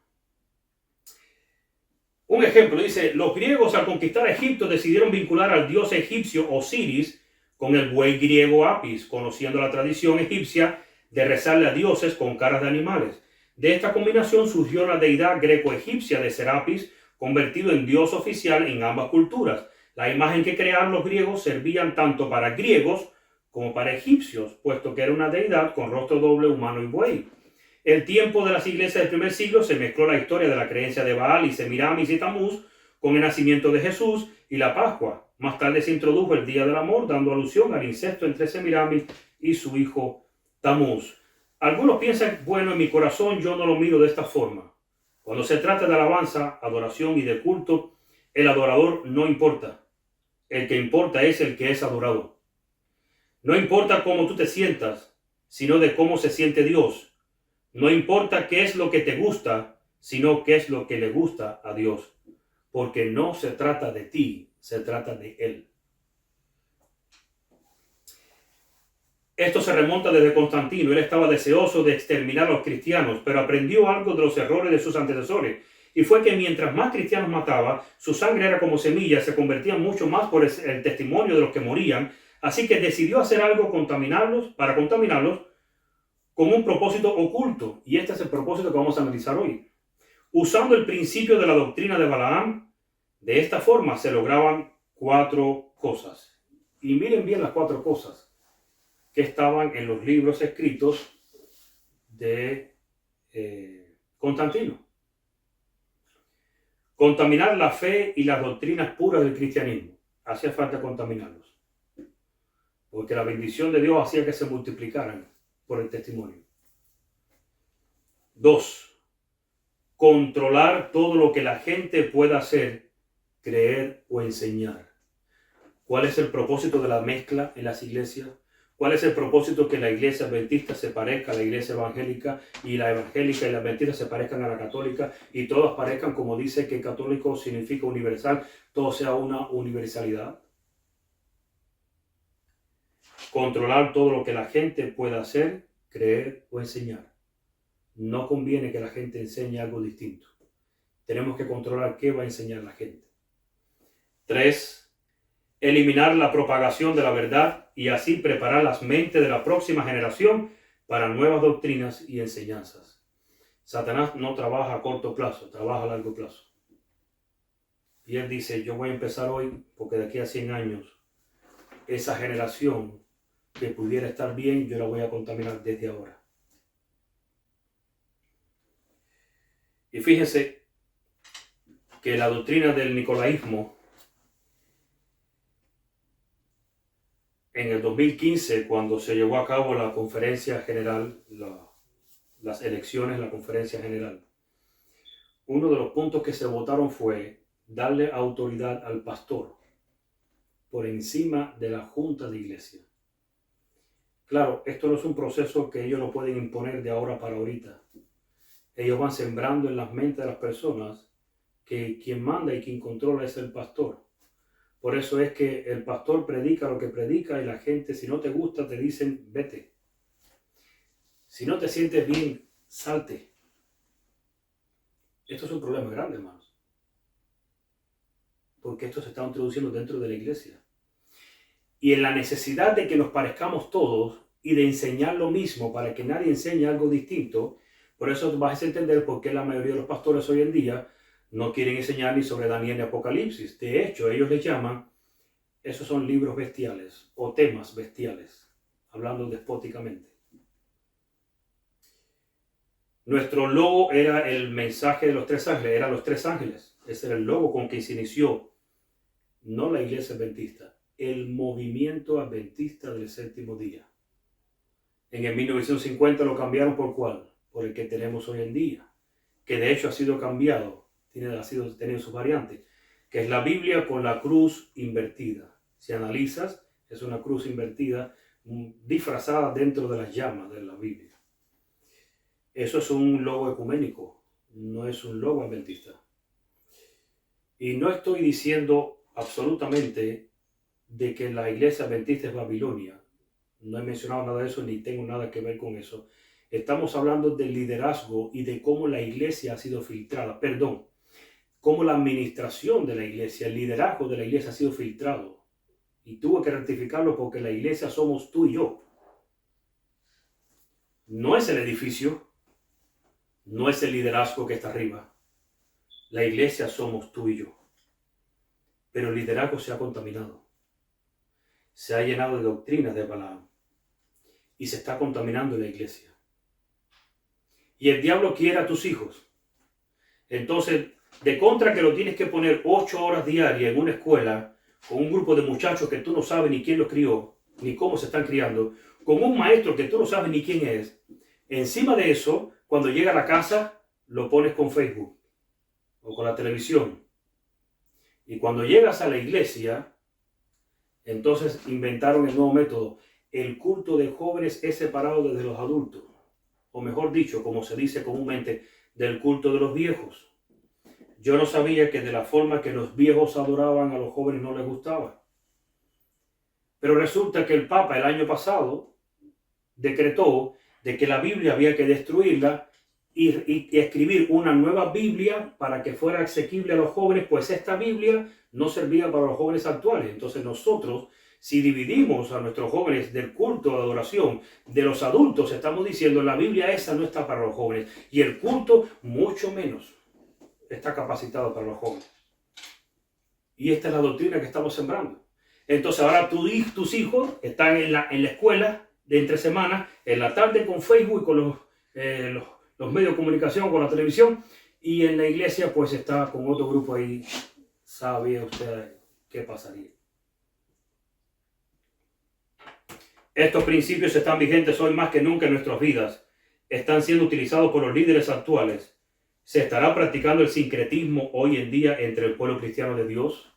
Un ejemplo, dice, los griegos al conquistar Egipto decidieron vincular al dios egipcio Osiris con el buey griego Apis, conociendo la tradición egipcia de rezarle a dioses con caras de animales. De esta combinación surgió la deidad greco-egipcia de Serapis, convertido en dios oficial en ambas culturas. La imagen que crearon los griegos servían tanto para griegos como para egipcios, puesto que era una deidad con rostro doble, humano y buey. El tiempo de las iglesias del primer siglo se mezcló la historia de la creencia de Baal y Semiramis y Tamuz con el nacimiento de Jesús y la Pascua. Más tarde se introdujo el Día del Amor, dando alusión al incesto entre Semiramis y su hijo Tamuz. Algunos piensan, bueno, en mi corazón yo no lo miro de esta forma. Cuando se trata de alabanza, adoración y de culto, el adorador no importa. El que importa es el que es adorado. No importa cómo tú te sientas, sino de cómo se siente Dios. No importa qué es lo que te gusta, sino qué es lo que le gusta a Dios. Porque no se trata de ti, se trata de Él. Esto se remonta desde Constantino. Él estaba deseoso de exterminar a los cristianos, pero aprendió algo de los errores de sus antecesores. Y fue que mientras más cristianos mataba, su sangre era como semillas, se convertía mucho más por el testimonio de los que morían. Así que decidió hacer algo para contaminarlos con un propósito oculto. Y este es el propósito que vamos a analizar hoy. Usando el principio de la doctrina de Balaam, de esta forma se lograban 4 cosas. Y miren bien las 4 cosas que estaban en los libros escritos de Constantino. Contaminar la fe y las doctrinas puras del cristianismo. Hacía falta contaminarlos, porque la bendición de Dios hacía que se multiplicaran por el testimonio. 2. Controlar todo lo que la gente pueda hacer, creer o enseñar. ¿Cuál es el propósito de la mezcla en las iglesias? ¿Cuál es el propósito que la iglesia adventista se parezca a la iglesia evangélica y la evangélica y la adventista se parezcan a la católica y todas parezcan, como dice que católico significa universal, todo sea una universalidad? Controlar todo lo que la gente pueda hacer, creer o enseñar. No conviene que la gente enseñe algo distinto. Tenemos que controlar qué va a enseñar la gente. 3. Eliminar la propagación de la verdad y así preparar las mentes de la próxima generación para nuevas doctrinas y enseñanzas. Satanás no trabaja a corto plazo, trabaja a largo plazo. Y él dice, yo voy a empezar hoy porque de aquí a 100 años, esa generación que pudiera estar bien, yo la voy a contaminar desde ahora. Y fíjense que la doctrina del nicolaísmo, en el 2015, cuando se llevó a cabo la conferencia general, las elecciones, la conferencia general, uno de los puntos que se votaron fue darle autoridad al pastor por encima de la junta de iglesia. Claro, esto no es un proceso que ellos lo pueden imponer de ahora para ahorita. Ellos van sembrando en las mentes de las personas que quien manda y quien controla es el pastor. Por eso es que el pastor predica lo que predica y la gente, si no te gusta, te dicen, vete. Si no te sientes bien, salte. Esto es un problema grande, hermanos. Porque esto se está introduciendo dentro de la iglesia. Y en la necesidad de que nos parezcamos todos y de enseñar lo mismo para que nadie enseñe algo distinto, por eso vas a entender por qué la mayoría de los pastores hoy en día no quieren enseñar ni sobre Daniel ni Apocalipsis. De hecho, ellos les llaman, esos son libros bestiales o temas bestiales, hablando despóticamente. Nuestro logo era el mensaje de los 3 ángeles, eran los 3 ángeles. Ese era el logo con que se inició, no la iglesia adventista, el movimiento adventista del séptimo día. En el 1950 lo cambiaron por ¿cuál? Por el que tenemos hoy en día, que de hecho ha sido cambiado. Ha tenido sus variantes, que es la Biblia con la cruz invertida. Si analizas, es una cruz invertida disfrazada dentro de las llamas de la Biblia. Eso es un logo ecuménico, no es un logo adventista. Y no estoy diciendo absolutamente de que la iglesia adventista es Babilonia. No he mencionado nada de eso ni tengo nada que ver con eso. Estamos hablando del liderazgo y de cómo la iglesia ha sido filtrada. Cómo la administración de la iglesia, el liderazgo de la iglesia ha sido filtrado. Y tuve que rectificarlo porque la iglesia somos tú y yo. No es el edificio, no es el liderazgo que está arriba. La iglesia somos tú y yo. Pero el liderazgo se ha contaminado. Se ha llenado de doctrinas de Balaam. Y se está contaminando la iglesia. Y el diablo quiere a tus hijos. Entonces, de contra que lo tienes que poner 8 horas diarias en una escuela con un grupo de muchachos que tú no sabes ni quién los crió, ni cómo se están criando, con un maestro que tú no sabes ni quién es. Encima de eso, cuando llega a la casa, lo pones con Facebook o con la televisión. Y cuando llegas a la iglesia, entonces inventaron el nuevo método. El culto de jóvenes es separado desde los adultos. O mejor dicho, como se dice comúnmente, del culto de los viejos. Yo no sabía que de la forma que los viejos adoraban a los jóvenes no les gustaba. Pero resulta que el Papa el año pasado decretó de que la Biblia había que destruirla y escribir una nueva Biblia para que fuera asequible a los jóvenes, pues esta Biblia no servía para los jóvenes actuales. Entonces nosotros, si dividimos a nuestros jóvenes del culto de adoración de los adultos, estamos diciendo la Biblia esa no está para los jóvenes y el culto mucho menos. está capacitado para los jóvenes. Y esta es la doctrina que estamos sembrando. Entonces ahora tus hijos están en la escuela de entre semanas, en la tarde con Facebook y con los medios de comunicación, con la televisión, y en la iglesia pues está con otro grupo ahí. ¿Sabe usted qué pasaría? Estos principios están vigentes hoy más que nunca en nuestras vidas. Están siendo utilizados por los líderes actuales. ¿Se estará practicando el sincretismo hoy en día entre el pueblo cristiano de Dios?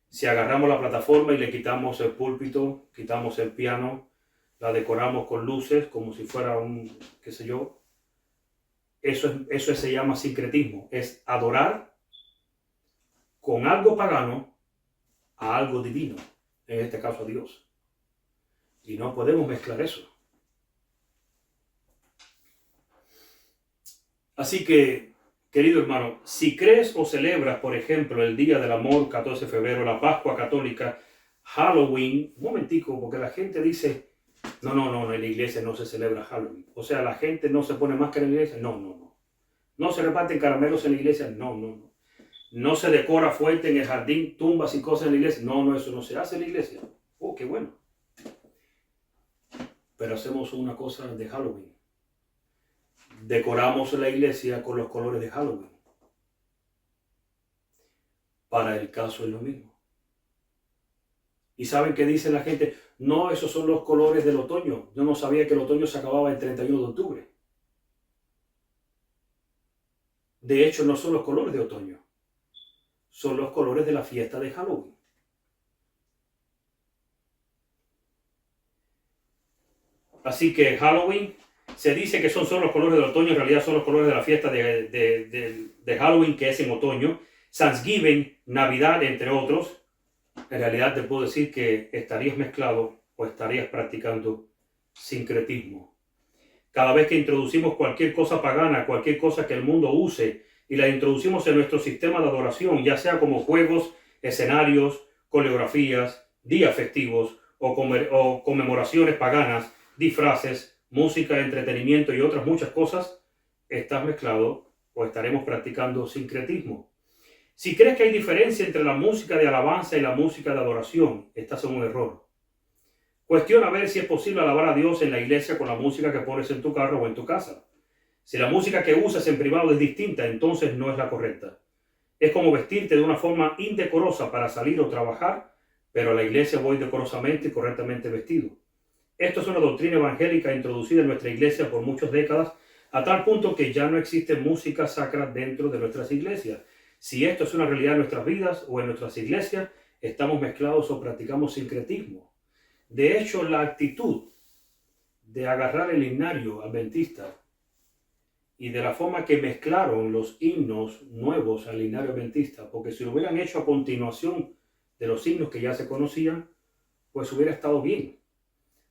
Si agarramos la plataforma y le quitamos el púlpito, quitamos el piano, la decoramos con luces como si fuera un, qué sé yo, eso se llama sincretismo. Es adorar con algo pagano a algo divino, en este caso a Dios. Y no podemos mezclar eso. Así que, querido hermano, si crees o celebras, por ejemplo, el Día del Amor, 14 de febrero, la Pascua Católica, Halloween, un momentico, porque la gente dice, no, en la iglesia no se celebra Halloween. O sea, la gente no se pone máscara en la iglesia, no. No se reparten caramelos en la iglesia, no. No se decora fuerte en el jardín, tumbas y cosas en la iglesia, no, eso no se hace en la iglesia. Oh, qué bueno. Pero hacemos una cosa de Halloween. Decoramos la iglesia con los colores de Halloween. Para el caso es lo mismo. ¿Y saben qué dice la gente? No, esos son los colores del otoño. Yo no sabía que el otoño se acababa el 31 de octubre. De hecho, no son los colores de otoño. Son los colores de la fiesta de Halloween. Así que Halloween, se dice que son solo los colores del otoño, en realidad son los colores de la fiesta de Halloween, que es en otoño. Thanksgiving, Navidad, entre otros. En realidad te puedo decir que estarías mezclado o estarías practicando sincretismo. Cada vez que introducimos cualquier cosa pagana, cualquier cosa que el mundo use, y la introducimos en nuestro sistema de adoración, ya sea como juegos, escenarios, coreografías, días festivos o conmemoraciones paganas, disfraces, música, entretenimiento y otras muchas cosas, estás mezclado o estaremos practicando sincretismo. Si crees que hay diferencia entre la música de alabanza y la música de adoración, estás en un error. Cuestiona a ver si es posible alabar a Dios en la iglesia con la música que pones en tu carro o en tu casa. Si la música que usas en privado es distinta, entonces no es la correcta. Es como vestirte de una forma indecorosa para salir o trabajar, pero a la iglesia voy decorosamente y correctamente vestido. Esto es una doctrina evangélica introducida en nuestra iglesia por muchas décadas, a tal punto que ya no existe música sacra dentro de nuestras iglesias. Si esto es una realidad en nuestras vidas o en nuestras iglesias, estamos mezclados o practicamos sincretismo. De hecho, la actitud de agarrar el himnario adventista y de la forma que mezclaron los himnos nuevos al himnario adventista, porque si lo hubieran hecho a continuación de los himnos que ya se conocían, pues hubiera estado bien.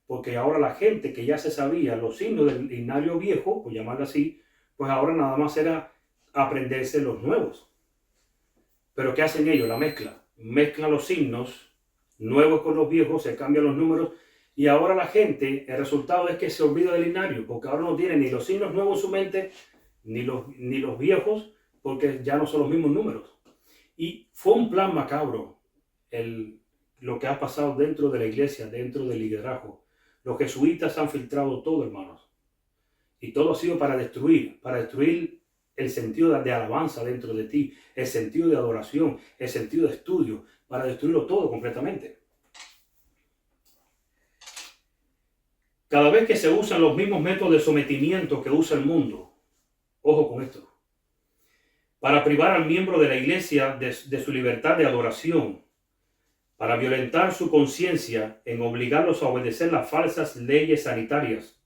Porque ahora la gente que ya se sabía los himnos del himnario viejo, por llamarlo así, pues ahora nada más era aprenderse los nuevos. Pero ¿qué hacen ellos? La mezcla. Mezclan los himnos nuevos con los viejos, se cambian los números, y ahora la gente, el resultado es que se olvida del himnario, porque ahora no tiene ni los himnos nuevos en su mente, ni los viejos, porque ya no son los mismos números. Y fue un plan macabro lo que ha pasado dentro de la iglesia, dentro del liderazgo. Los jesuitas han filtrado todo, hermanos. Y todo ha sido para destruir el sentido de alabanza dentro de ti, el sentido de adoración, el sentido de estudio, para destruirlo todo completamente. Cada vez que se usan los mismos métodos de sometimiento que usa el mundo, ojo con esto, para privar al miembro de la iglesia de su libertad de adoración, para violentar su conciencia en obligarlos a obedecer las falsas leyes sanitarias,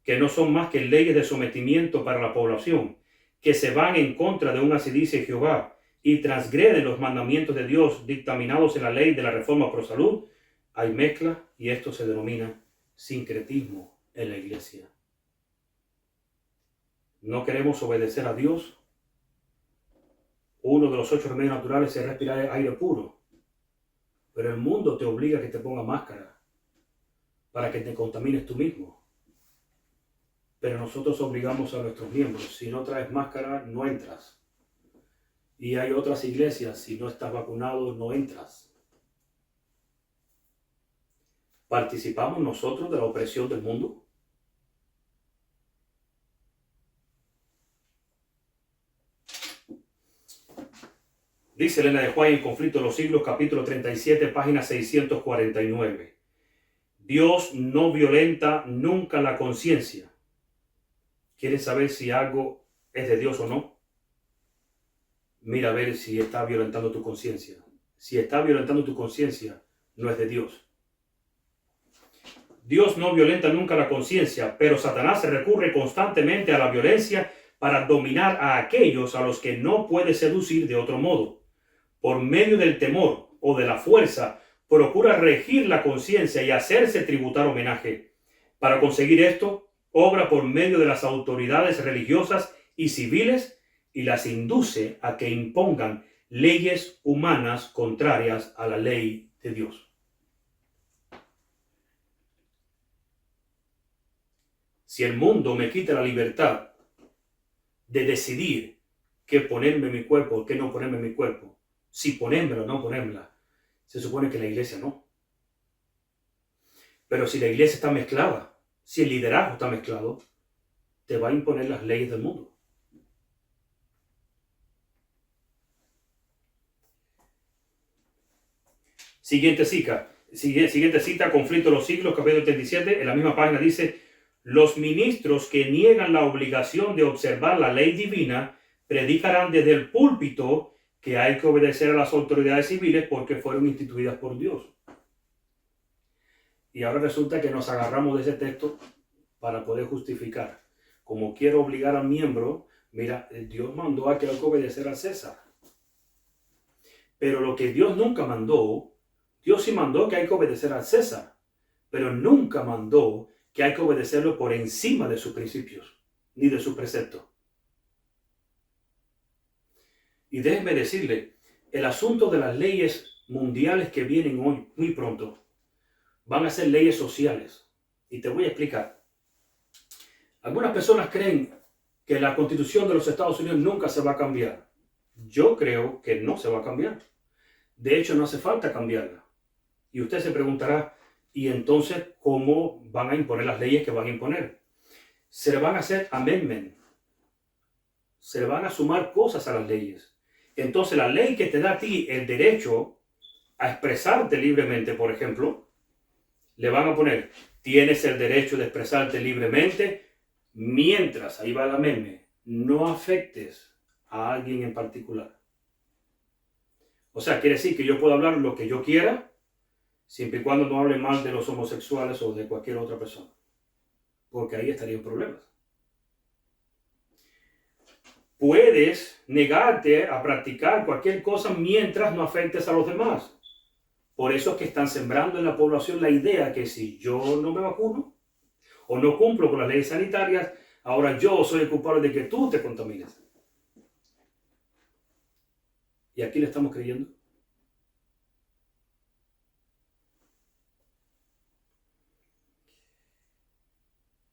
que no son más que leyes de sometimiento para la población, que se van en contra de un así dice Jehová y transgreden los mandamientos de Dios dictaminados en la ley de la reforma pro salud, hay mezcla y esto se denomina sincretismo en la iglesia. No queremos obedecer a Dios. Uno de los 8 remedios naturales es respirar aire puro. Pero el mundo te obliga a que te pongas máscara para que te contamines tú mismo. Pero nosotros obligamos a nuestros miembros, si no traes máscara, no entras. Y hay otras iglesias, si no estás vacunado, no entras. ¿Participamos nosotros de la opresión del mundo? Dice Elena de White en Conflicto de los Siglos, capítulo 37, página 649. Dios no violenta nunca la conciencia. ¿Quieres saber si algo es de Dios o no? Mira a ver si está violentando tu conciencia. Si está violentando tu conciencia, no es de Dios. Dios no violenta nunca la conciencia, pero Satanás se recurre constantemente a la violencia para dominar a aquellos a los que no puede seducir de otro modo. Por medio del temor o de la fuerza, procura regir la conciencia y hacerse tributar homenaje. Para conseguir esto, obra por medio de las autoridades religiosas y civiles y las induce a que impongan leyes humanas contrarias a la ley de Dios. Si el mundo me quita la libertad de decidir qué ponerme en mi cuerpo o qué no ponerme en mi cuerpo, si ponérmela o no ponérmela, se supone que la iglesia no. Pero si la iglesia está mezclada, si el liderazgo está mezclado, te va a imponer las leyes del mundo. Siguiente cita, Conflicto de los Siglos, capítulo 37, en la misma página dice: los ministros que niegan la obligación de observar la ley divina predicarán desde el púlpito que hay que obedecer a las autoridades civiles porque fueron instituidas por Dios. Y ahora resulta que nos agarramos de ese texto para poder justificar. Como quiero obligar al miembro, mira, Dios mandó a que hay que obedecer a César. Pero lo que Dios nunca mandó, Dios sí mandó que hay que obedecer a César, pero nunca mandó que hay que obedecerlo por encima de sus principios, ni de sus preceptos. Y déjeme decirle, el asunto de las leyes mundiales que vienen hoy, muy pronto, van a ser leyes sociales. Y te voy a explicar. Algunas personas creen que la Constitución de los Estados Unidos nunca se va a cambiar. Yo creo que no se va a cambiar. De hecho, no hace falta cambiarla. Y usted se preguntará, ¿y entonces cómo van a imponer las leyes que van a imponer? Se le van a hacer amendment. Se le van a sumar cosas a las leyes. Entonces la ley que te da a ti el derecho a expresarte libremente, por ejemplo, le van a poner, tienes el derecho de expresarte libremente mientras, ahí va la meme, no afectes a alguien en particular. O sea, quiere decir que yo puedo hablar lo que yo quiera, siempre y cuando no hable mal de los homosexuales o de cualquier otra persona. Porque ahí estarían problemas. Puedes negarte a practicar cualquier cosa mientras no afectes a los demás. Por eso es que están sembrando en la población la idea que si yo no me vacuno o no cumplo con las leyes sanitarias, ahora yo soy el culpable de que tú te contamines. Y aquí le estamos creyendo.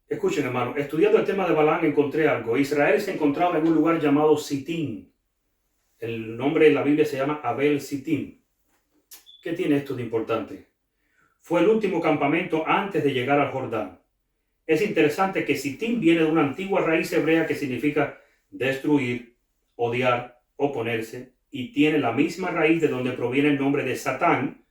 Escuchen, hermano, estudiando el tema de Balaam encontré algo. Israel se encontraba en un lugar llamado Sitín. El nombre en la Biblia se llama Abel Sitín. ¿Qué tiene esto de importante? Fue el último campamento antes de llegar al Jordán. Es interesante que Sitín viene de una antigua raíz hebrea que significa destruir, odiar, oponerse, y tiene la misma raíz de donde proviene el nombre de Satán,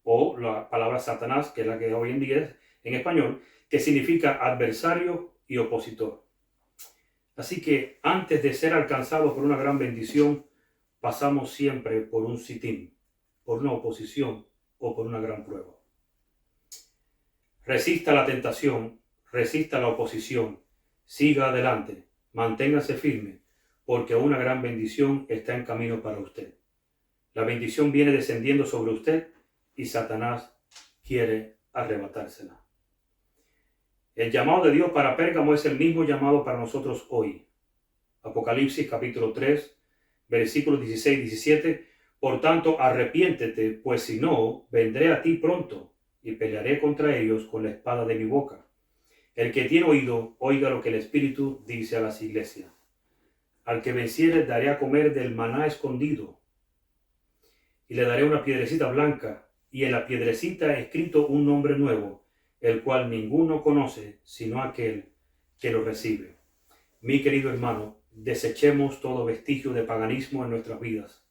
o la palabra Satanás, que es la que hoy en día es en español, que significa adversario y opositor. Así que antes de ser alcanzados por una gran bendición, pasamos siempre por un sitín, por una oposición o por una gran prueba. Resista la tentación, resista la oposición, siga adelante, manténgase firme, porque una gran bendición está en camino para usted. La bendición viene descendiendo sobre usted y Satanás quiere arrebatársela. El llamado de Dios para Pérgamo es el mismo llamado para nosotros hoy. Apocalipsis capítulo 3, versículos 16 y 17. Por tanto, arrepiéntete, pues si no, vendré a ti pronto y pelearé contra ellos con la espada de mi boca. El que tiene oído, oiga lo que el Espíritu dice a las iglesias. Al que venciere daré a comer del maná escondido, y le daré una piedrecita blanca, y en la piedrecita he escrito un nombre nuevo, el cual ninguno conoce, sino aquel que lo recibe. Mi querido hermano, desechemos todo vestigio de paganismo en nuestras vidas.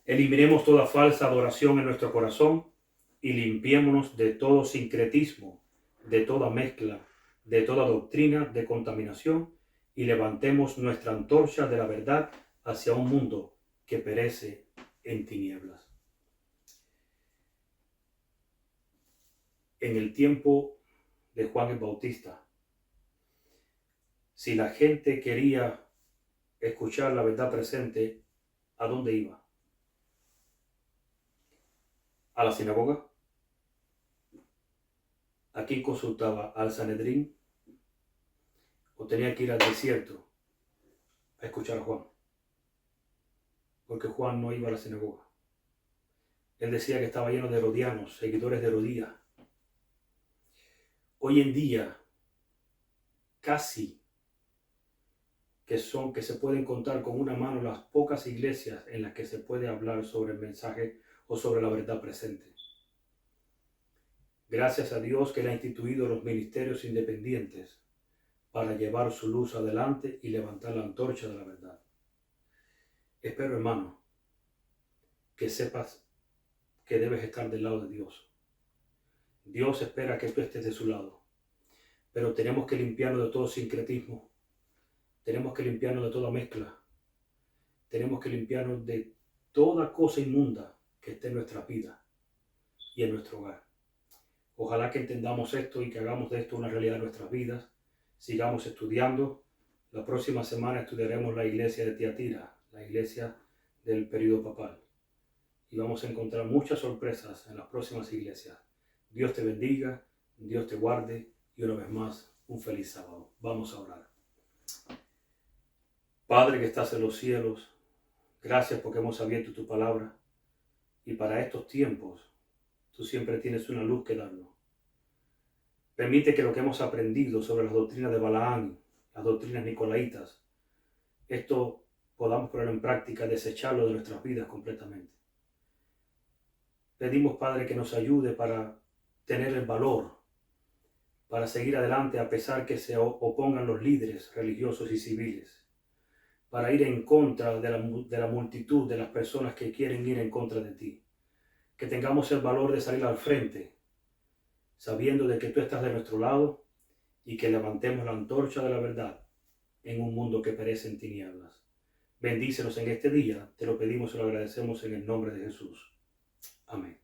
Eliminemos toda falsa adoración en nuestro corazón y limpiémonos de todo sincretismo, de toda mezcla, de toda doctrina de contaminación, y levantemos nuestra antorcha de la verdad hacia un mundo que perece en tinieblas. En el tiempo de Juan el Bautista, si la gente quería escuchar la verdad presente, ¿a dónde iba? ¿A la sinagoga? ¿A quién consultaba? ¿Al Sanedrín? ¿O tenía que ir al desierto a escuchar a Juan? Porque Juan no iba a la sinagoga. Él decía que estaba lleno de herodianos, seguidores de Herodías. Hoy en día, casi que se pueden contar con una mano las pocas iglesias en las que se puede hablar sobre el mensaje o sobre la verdad presente. Gracias a Dios que Él ha instituido los ministerios independientes para llevar su luz adelante y levantar la antorcha de la verdad. Espero, hermano, que sepas que debes estar del lado de Dios. Dios espera que tú estés de su lado, pero tenemos que limpiarnos de todo sincretismo, tenemos que limpiarnos de toda mezcla, tenemos que limpiarnos de toda cosa inmunda que esté en nuestra vida y en nuestro hogar. Ojalá que entendamos esto y que hagamos de esto una realidad de nuestras vidas. Sigamos estudiando. La próxima semana estudiaremos la iglesia de Tiatira, la iglesia del período papal. Y vamos a encontrar muchas sorpresas en las próximas iglesias. Dios te bendiga, Dios te guarde y una vez más, un feliz sábado. Vamos a orar. Padre que estás en los cielos, gracias porque hemos abierto tu palabra. Y para estos tiempos, tú siempre tienes una luz que darnos. Permite que lo que hemos aprendido sobre las doctrinas de Balaán, las doctrinas nicolaitas, esto podamos ponerlo en práctica, desecharlo de nuestras vidas completamente. Pedimos, Padre, que nos ayude para tener el valor, para seguir adelante a pesar que se opongan los líderes religiosos y civiles, para ir en contra de la multitud de las personas que quieren ir en contra de ti. Que tengamos el valor de salir al frente, sabiendo de que tú estás de nuestro lado y que levantemos la antorcha de la verdad en un mundo que perece en tinieblas. Bendícenos en este día, te lo pedimos y lo agradecemos en el nombre de Jesús. Amén.